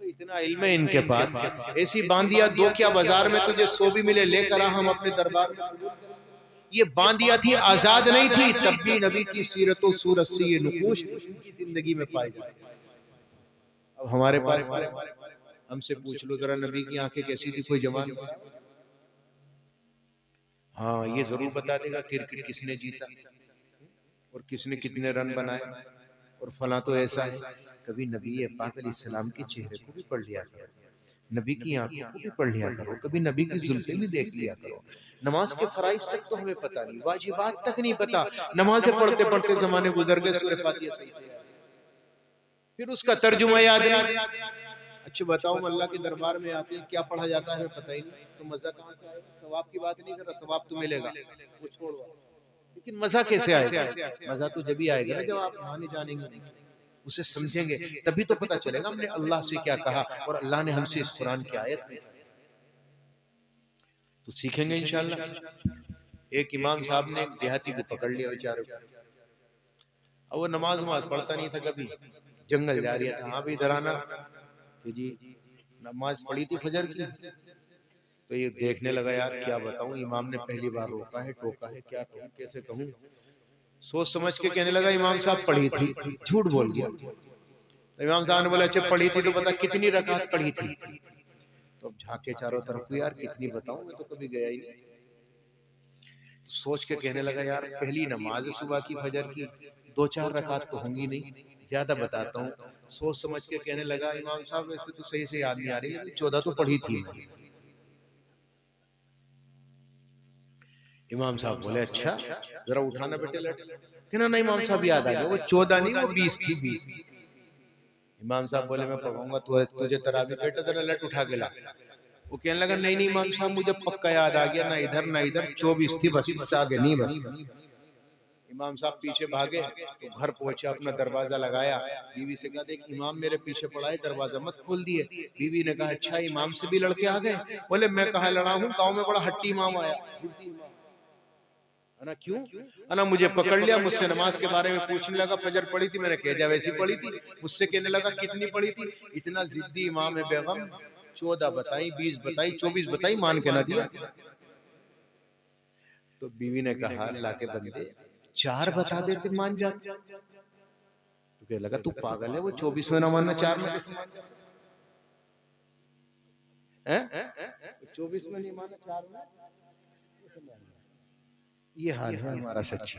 اتنا علم ہے ان کے پاس، ایسی باندیا دو کیا بازار میں تجھے 100 بھی ملے لے کر ہم اپنے دربار میں. یہ باندیا تھی، آزاد نہیں تھی، تب بھی نبی کی سیرت و صورت سے یہ نقوش ان کی زندگی میں پائے جاتے. اب ہمارے پاس ہم سے پوچھ لو ذرا نبی کی آنکھیں کیسی تھی، کوئی جوان ہاں یہ ضرور بتا دے گا کرکٹ کس نے جیتا اور کس نے کتنے رن بنائے اور فلاں تو ایسا ہے. کبھی نبی پاک علیہ السلام کے چہرے کو بھی پڑھ لیا کرو، نبی کی آنکھوں کو بھی پڑھ لیا کرو، کبھی نبی کی زلفیں بھی دیکھ لیا کرو. نماز کے فرائض تک تو ہمیں پتہ نہیں، واجبات تک نہیں پتہ. نمازیں پڑھتے پڑھتے زمانے گزر گئے، سورہ فاتحہ صحیح سے یاد، پھر اس کا ترجمہ یاد نہیں. اچھا بتاؤ ہم اللہ کے دربار میں آتے ہیں کیا پڑھا جاتا ہے ہمیں پتہ ہی نہیں، تو مزہ کہاں سے آئے گا؟ ثواب کی بات نہیں کر رہا، ثواب تو ملے گا وہ چھوڑو، لیکن مزہ کیسے آئے گا؟ مزہ تو جبھی آئے گا نا جب آپ معنی جانیں گے، اسے سمجھیں گے، تبھی تو پتہ چلے گا ہم نے اللہ سے کیا کہا اور اللہ نے ہم سے اس قرآن کی آیت میں تو سیکھیں گے انشاءاللہ. ایک امام صاحب نے ایک دیہاتی کو پکڑ لیا بیچارے کو، اور وہ نماز پڑھتا نہیں تھا، کبھی جنگل جا رہا تھا. ہاں بھی ادھر آنا کہ جی نماز پڑھی تھی فجر کی. تو یہ دیکھنے لگا یار کیا بتاؤں، امام نے پہلی بار روکا ہے ٹوکا ہے، کیا کہوں کیسے کہوں. سوچ سمجھ کے کہنے لگا امام صاحب پڑھی تھی، جھوٹ بول گیا. تو امام صاحب نے بولا اچھا پڑھی تھی تو بتا کتنی رکعت پڑھی تھی. تو اب جھانکے چاروں طرف یار کتنی بتاؤں، میں تو کبھی گیا ہی نہیں. تو سوچ کے کہنے لگا یار پہلی نماز صبح کی فجر کی 2-4 رکعت تو ہوں گی نہیں، زیادہ بتاتا ہوں. سوچ سمجھ کے کہنے لگا امام صاحب ویسے تو صحیح سے یاد نہیں آ رہی ہے، 14 تو پڑھی تھی. امام صاحب بولے اچھا ذرا اٹھانا بیٹے لٹ. کہنا نہیں امام صاحب یاد آ گیا، وہ 14 نہیں وہ 20 تھی، 20. امام صاحب بولے میں پڑھوں گا تجھے تراویح، بیٹا ذرا لٹ اٹھا کے لا. وہ کہنے لگا نہیں نہیں امام صاحب مجھے پکا یاد آ گیا، نہ ادھر نہ ادھر، 24 تھی بس، اس سے آگے نہیں بس. امام صاحب پیچھے بھاگے تو گھر پہنچے، اپنا دروازہ لگایا، بیوی سے کہا دیکھ امام میرے پیچھے پڑا ہے، دروازہ مت کھول دیے. بیوی نے کہا اچھا امام سے بھی لڑکے آ گئے؟ بولے میں کہاں لڑا ہوں، گاؤں میں بڑا ہٹی امام آیا. انا کیوں؟ انا مجھے پکڑ لیا، مجھ سے نماز کے بارے میں پوچھنے لگا، فجر پڑھی تھی، میں نے کہہ دیا ویسی پڑھی تھی. مجھ سے کہنے لگا کتنی پڑھی تھی، اتنا ضدی امام ہے بیغم، 14 بتائی، 20 بتائی، 24 بتائی، مان کے نہ دیا. تو بیوی نے کہا اللہ کے بندے 4 بتا دیتے مان جاتے. تو کہنے لگا تو پاگل ہے، وہ 24 میں نہ ماننا 4 میں کیسے مان جاتا؟ 24 میں نہیں مانا 4 میں کیسے مان جاتا؟ یہ حال ہے ہمارا سچی،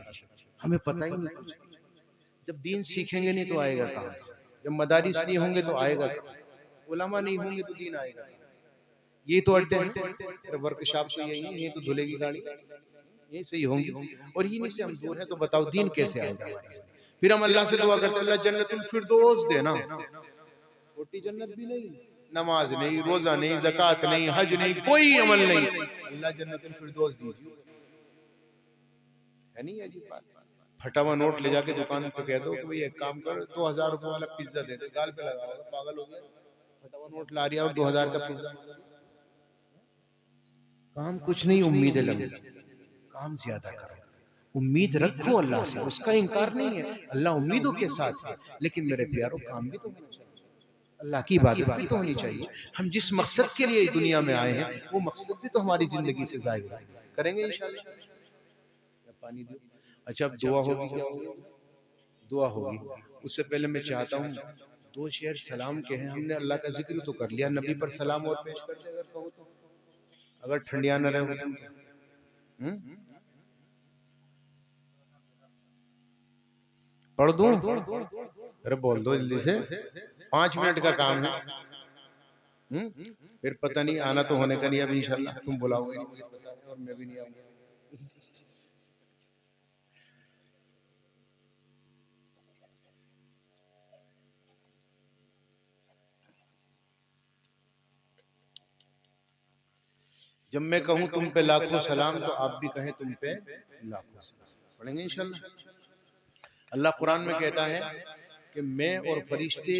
ہمیں پتہ ہی نہیں کچھ. جب دین سیکھیں گے نہیں تو آئے گا کہاں سے؟ جب مدارس نہیں ہوں گے تو آئے گا کہاں سے؟ علماء نہیں ہوں گے تو دین آئے گا کہاں سے؟ یہ تو اڈے ہیں، ورکشاپ تو یہی ہیں، یہ تو دھلے گی گاڑی یہی صحیح ہوں گی، اور یہی سے ہم دور ہیں. تو بتاؤ دین کیسے آئے گا ہمارے سے؟ پھر ہم اللہ سے دعا کرتے ہیں اللہ جنت الفردوس دینا، چھوٹی جنت بھی نہیں، نماز نہیں، روزہ نہیں، زکوٰۃ نہیں، حج نہیں، کوئی عمل نہیں، اللہ جنت الفردوس دیجیے، ہے نہیں عجیب بات؟ پھٹا ہوا نوٹ لے جا کے دکان پہ کہہ دو کہ بھئی ایک کام کر 2000 روپے والا پیزا دے دے، گال پہ لگا ہوگا پاگل ہو گیا، پھٹا ہوا نوٹ لا رہا اور 2000 کا پیزا۔ کام کچھ نہیں، امیدیں لگے، کام زیادہ کرو، امید رکھو اللہ سے، اس کا انکار نہیں ہے، اللہ امیدوں کے ساتھ ہے، لیکن میرے پیارو کام بھی تو ہونا چاہیے، اللہ کی عبادت بھی تو ہونی چاہیے۔ ہم جس مقصد کے لیے دنیا میں آئے ہیں وہ مقصد بھی تو ہماری زندگی سے ظاہر ہے، کریں گے انشاءاللہ۔ پانی دو، اچھا اب دعا ہوگی، کیا ہوگی؟ دعا ہوگی۔ اس سے پہلے میں چاہتا ہوں 2 شعر سلام کے ہیں، ہم نے اللہ کا ذکر تو کر لیا، نبی پر سلام اور پیش کرتے اگر کہو تو، اگر ٹھنڈیاں نہ رہے تو پڑھ دوں؟ ارے بول دو جلدی سے، 5 منٹ کا کام ہے، پھر پتہ نہیں آنا تو ہونے کا نہیں، اب انشاءاللہ تم بلاؤ گے مجھے پتہ ہے، اور میں بھی نہیں آؤں گا۔ جب میں کہوں تم پہ لاکھوں سلام تو آپ بھی کہیں تم پہ لاکھوں سلام، پڑھیں گے انشاءاللہ۔ اللہ قرآن میں کہتا ہے کہ میں اور فرشتے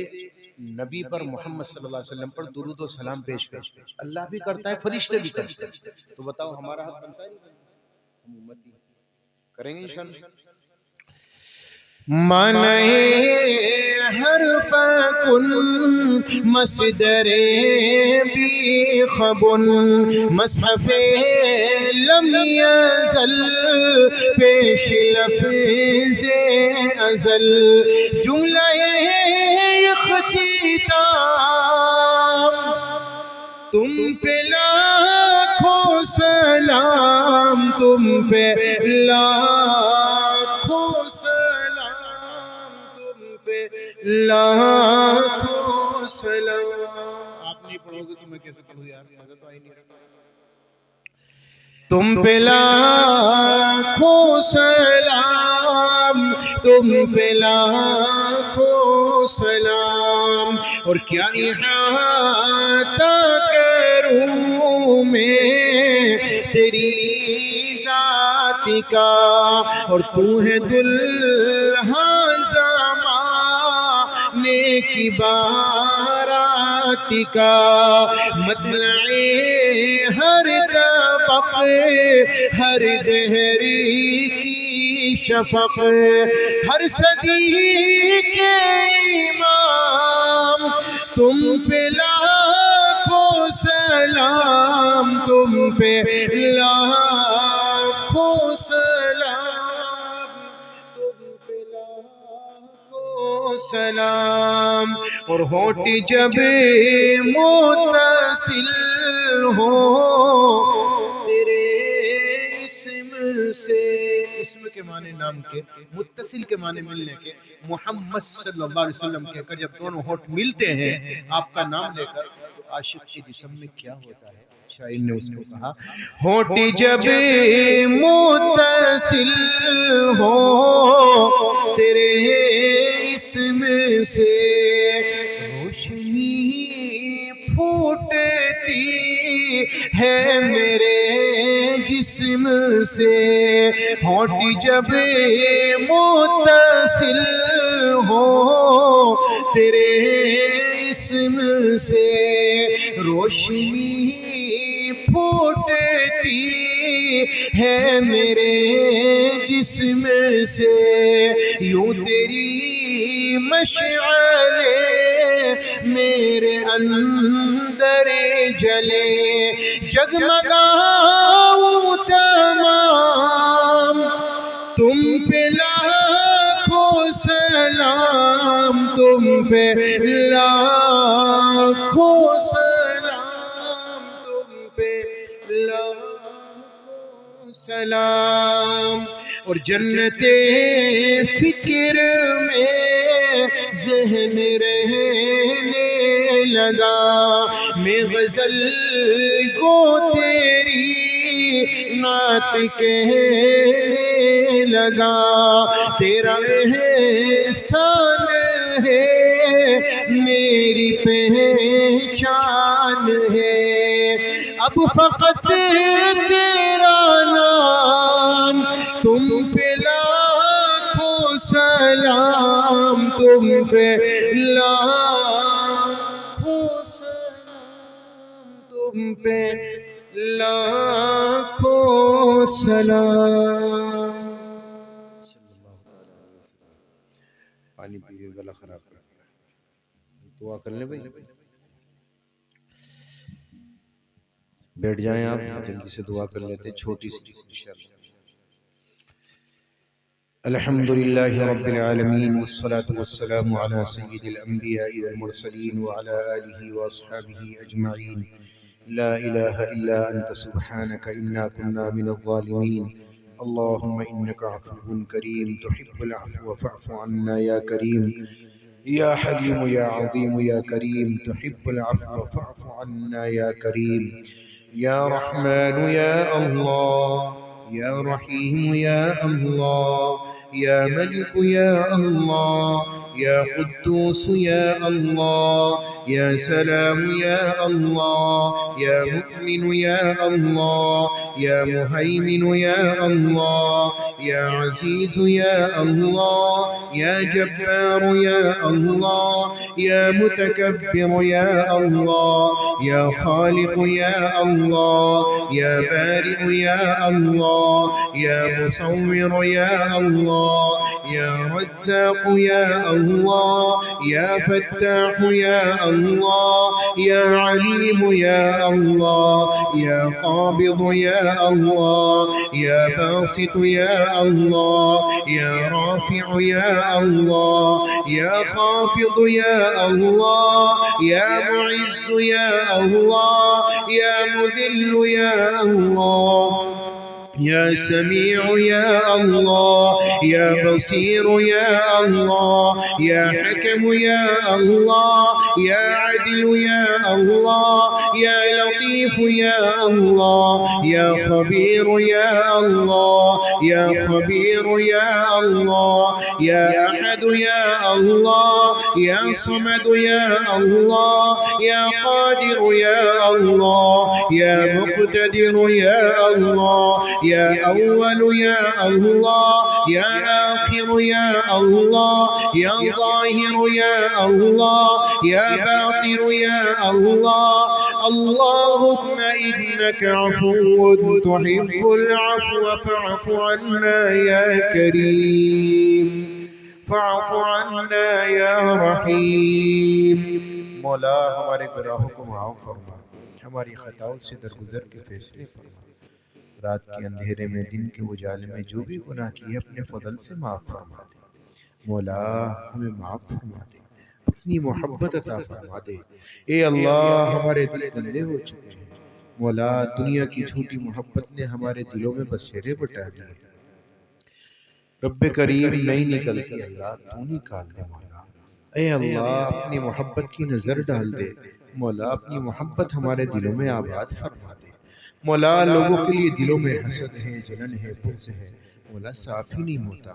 نبی پر محمد صلی اللہ علیہ وسلم پر درود و سلام پیش کرتے ہیں، اللہ بھی کرتا ہے، فرشتے بھی کرتے ہیں، تو بتاؤ ہمارا حق بنتا ہے ہم امتی کریں گے انشاءاللہ۔ معنی حرف کن مصدر بی خبن مصحف لم یزل پیش لفظ ازل جملہ اختتام تم پہ لاکھوں سلام، تم پہ لاکھوں سلام، تم پہ لاکھوں سلام۔ آپ نہیں پڑھو گے تو میں کیسے پڑھوں یار، مزہ تو آئی نہیں رہا۔ تم پہ لاکھوں سلام، تم پہ لاکھوں سلام، اور کیا احاطہ کروں میں تیری ذات کا، اور تو ہے دلہا زمانے کی بارات کا، مطلع ہر طبق ہر دہری کی شفق، ہر صدی کے امام تم پہ لاکھوں سلام، تم پہ لاکھوں سلام، تم پہ لاکھوں سلام، اور ہونٹ جب متصل ہو تیرے اسم سے، اسم کے معنی نام کے، متصل کے معنی ملنے کے، محمد صلی اللہ علیہ وسلم کہہ کر جب دونوں ہونٹ ملتے ہیں آپ کا نام لے کر، تو عاشق کے جسم میں کیا ہوتا ہے؟ شاعر نے اس کو کہا ہونٹ جب متصل ہو تیرے اسم سے، روشنی پھوٹتی ہے میرے جسم سے، ہونٹ جب متصل ہو تیرے اسم سے، روشنی پھوٹتی ہے میرے جسم سے، یوں تیری مشعلے میرے اندر جلے، جگمگاؤں تمام تم پہ لاکھوں سلام، تم پہ لاکھوں سلام، تم پہ لاکھوں سلام، اور جنت فکر میں ذہن رہنے لگا، میں غزل کو تیری نعت کہنے لگا، تیرا احسان ہے میری پہچان ہے، اب فقط تیرا نام، تم پہ لاکھوں سلام، تم پہ لاکھوں سلام، تم پہ لاکھوں سلام۔ پانی پی کے گلا خراب کر دیا، دعا کر لیں بھائی، بیٹھ جائیں آپ، جلدی سے دعا کر لیتے ہیں چھوٹی سی انشاءاللہ۔ الحمدللہ رب العالمین والصلاة والسلام على سید الانبیاء والمرسلین وعلى آلہ واصحابہ اجمعین۔ لا الہ الا انت سبحانک انا كنا من الظالمین۔ اللہم انک عفو کریم تحب العفو فاعف عنا یا کریم، یا حلیم یا عظیم یا کریم تحب العفو فاعف عنا یا کریم، یا رحمن یا اللہ، یا رحیم یا اللہ، یا ملک یا اللہ، یا قدوس یا اللہ، یا سلام یا اللہ، یا مؤمن یا اللہ، یا مہیمن یا اللہ، یا عزیز یا اللہ، یا جبار یا اللہ، یا متکبر یا اللہ، یا خالق یا اللہ، یا بارئ یا اللہ، یا مصور یا اللہ، یا رزاق یا اللہ، یا فتاح یا اللہ، یا علیم یا اللہ، یا قابض یا اللہ، یا باسط یا اللہ، یا رافع یا اللہ، یا خافض یا اللہ، یا معز یا اللہ، یا مذل یا اللہ، یا سمیع یا اللہ، یا بصیر یا اللہ، یا حکم یا اللہ، یا عدل یا اللہ، یا لطیف یا اللہ، یا خبیر یا اللہ، یا خبیر یا اللہ، یا احد یا اللہ، یا صمد یا اللہ، یا قادر یا اللہ، یا مقتدر یا اللہ، یا اول یا اللہ، یا آخر یا اللہ، یا ظاہر یا اللہ، یا باطن یا اللہ۔ اللہم انک عفو تحب العفو فاعف عنا یا کریم، فاعف عنا یا رحیم۔ مولا ہمارے گناہوں کو معاف فرما، ہماری خطاؤں سے درگزر کے فیصلے فرما، رات کے اندھیرے میں دن کے اجالے میں جو بھی گناہ کیے اپنے فضل سے معاف فرما دے۔ مولا ہمیں معاف فرما دے، اپنی محبت عطا فرما دے۔ اے اللہ ہمارے دل گندے ہو چکے ہیں، مولا دنیا کی جھوٹی محبت نے ہمارے دلوں میں بسیرے بٹا دیے۔ رب کریم نہیں نکلتی، اللہ تو نکال دے مولا۔ اے اللہ اپنی محبت کی نظر ڈال دے، مولا اپنی محبت ہمارے دلوں میں آباد فرما دے۔ مولا لوگوں کے لیے دلوں میں حسد ہے، جلن ہے، بغض ہے، مولا صاف ہی نہیں ہوتا۔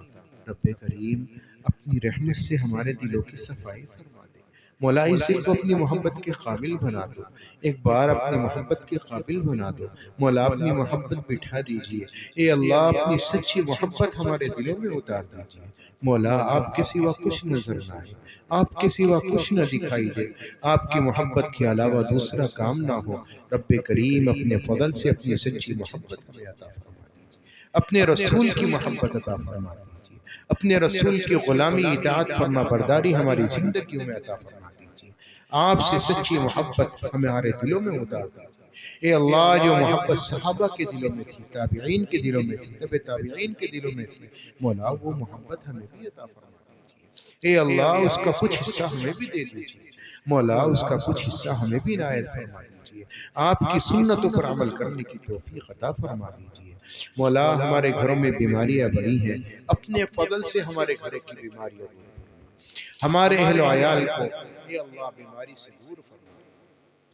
رب کریم اپنی رحمت سے ہمارے دلوں کی صفائی فرما دے۔ مولا اس دل کو اپنی محبت کے قابل بنا دو، ایک بار اپنی محبت کے قابل بنا دو۔ مولا اپنی محبت بٹھا دیجئے، اے اللہ اپنی سچی محبت ہمارے دلوں میں اتار دیجئے۔ مولا آپ کے سوا کچھ نظر نہ آئے، آپ کے سوا کچھ نہ دکھائی دے، آپ کی محبت کے علاوہ دوسرا کام نہ ہو۔ رب کریم اپنے فضل سے اپنی سچی محبت ہمیں عطا فرما دیجئے، اپنے رسول کی محبت عطا فرما دیجئے، اپنے رسول کی غلامی اطاعت فرما برداری ہماری زندگیوں میں عطا فرما دیجئے۔ آپ سے سچی محبت ہمارے دلوں میں اتار دیجئے۔ اے اللہ جو محبت صحابہ کے دلوں میں تھی، تابعین کے دلوں میں تھی، تبع تابعین کے دلوں میں تھی، مولا وہ محبت ہمیں بھی عطا فرما دیجئے۔ اے اللہ اس کا کچھ حصہ ہمیں بھی دے دیجئے، مولا اس کا کچھ حصہ ہمیں بھی عنایت فرما دیجئے۔ آپ کی سنتوں پر عمل کرنے کی توفیق عطا فرما دیجئے۔ مولا ہمارے گھروں میں بیماریاں بڑی ہیں، اپنے فضل سے ہمارے گھروں کی بیماریاں دور فرما، ہمارے اہل و عیال کو اے اللہ بیماری سے دور فرما۔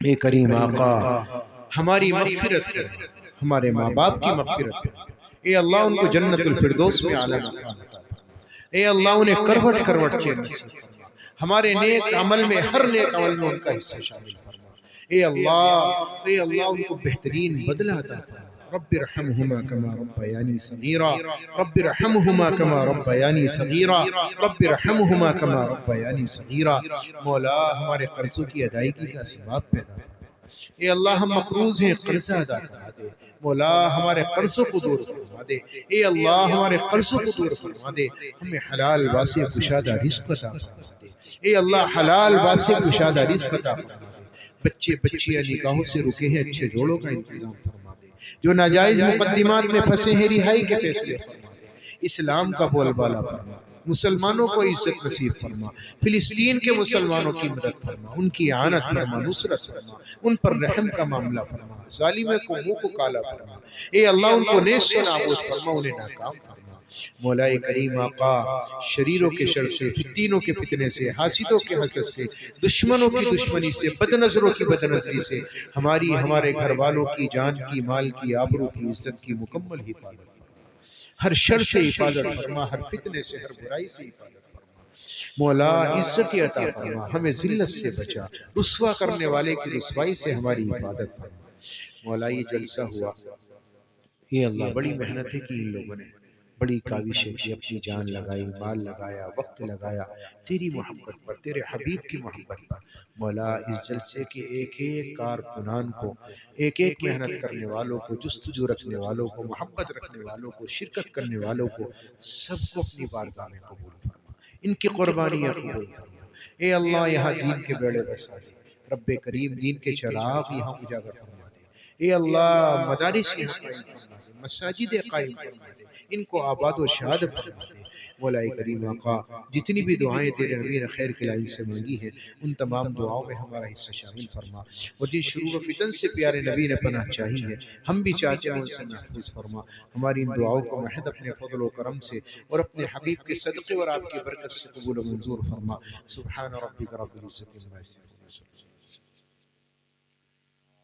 اے کریم آقا ہماری مغفرت کر، ہمارے ماں باپ کی مغفرت کر، اے اللہ ان کو جنت الفردوس میں اعلیٰ مقام عطا فرما۔ اے اللہ انہیں کروٹ کروٹ چین نصیب فرما، ہمارے نیک عمل میں، ہر نیک عمل میں ان کا حصہ شامل فرما۔ اے اللہ ان کو بہترین بدلہ عطا فرما۔ رب ارحمہما کما ربیانی صغیرا، رب ارحمہما کما ربیانی صغیرا، رب ارحمہما کما ربیانی صغیرا۔ مولا ہمارے قرضوں کی ادائیگی کا ثواب پیدا فرما۔ اے اللہ ہم مقروض ہیں، قرضہ ادا کرا دے۔ مولا ہمارے قرضوں کو دور فرما دے۔ اے اللہ ہمارے قرضوں کو دور فرما دے، ہمیں حلال واسع کشادہ رزق عطا فرما دے۔ اے اللہ حلال واسع کشادہ رزق عطا فرما دے۔ بچے بچیاں نکاحوں سے رکے ہیں، اچھے جوڑوں کا انتظام فرما دے۔ جو ناجائز مقدمات میں پھنسے ہیں، رہائی کے فیصلے فرما دے۔ اسلام کا بول بالا فرما، مسلمانوں کو عزت نصیب فرما، فلسطین کے مسلمانوں کی مدد فرما، ان کی اعانت فرما، نصرت فرما، ان پر رحم کا معاملہ فرما، ظالم کو منہ کو کالا فرما۔ اے اللہ ان کو نیست و نابود فرما، انہیں ناکام فرما۔ مولا کریم آقا، شریروں کے شر سے، فتینوں کے فتنے سے، حاسدوں کے حسد سے، دشمنوں کی دشمنی سے، بدنظروں کی بدنظری سے ہمارے گھر والوں کی جان کی، مال کی، آبرو کی، عزت کی مکمل حفاظت فرما۔ ہر شر سے حفاظت فرما، ہر فتنے سے، ہر برائی سے حفاظت فرما۔ مولا عزت عطا فرما، ہمیں ذلت سے بچا، رسوا کرنے والے کی رسوائی سے ہماری حفاظت فرما۔ مولا یہ جلسہ ہوا، یہ اللہ بڑی محنتیں کی ان لوگوں نے، بڑی کاوشیں کی، اپنی جان لگائی، مال لگایا، وقت لگایا تیری محبت پر، تیرے حبیب کی محبت پر۔ مولا اس جلسے کے ایک ایک کارکنان کو، ایک ایک محنت کرنے والوں کو، جستجو رکھنے والوں کو، محبت رکھنے والوں کو، شرکت کرنے والوں کو، سب کو اپنی بارگاہ میں قبول فرما، ان کی قربانیاں قبول فرما۔ اے اللہ یہاں دین کے بیڑے بسا دے، رب کریم دین کے چراغ یہاں اجاگر فرما دے۔ اے اللہ مدارس یہاں قائم فرما دے، مساجد قائم فرما دے، ان کو آباد و شاد فرما دے۔ مولا کریم آقا جتنی بھی دعائیں تیرے نبی نے خیر کی لائن سے مانگی ہیں، ان تمام دعاؤں میں ہمارا حصہ شامل فرما، اور جن شرور و فتن سے پیارے نبی نے پناہ چاہی ہے، ہم بھی چاہتے ہیں ان سے محفوظ فرما۔ ہماری ان دعاؤں کو محض اپنے فضل و کرم سے اور اپنے حبیب کے صدقے اور آپ کی برکت سے قبول و منظور فرما۔ سبحان ربک رب العزت عما یصفون۔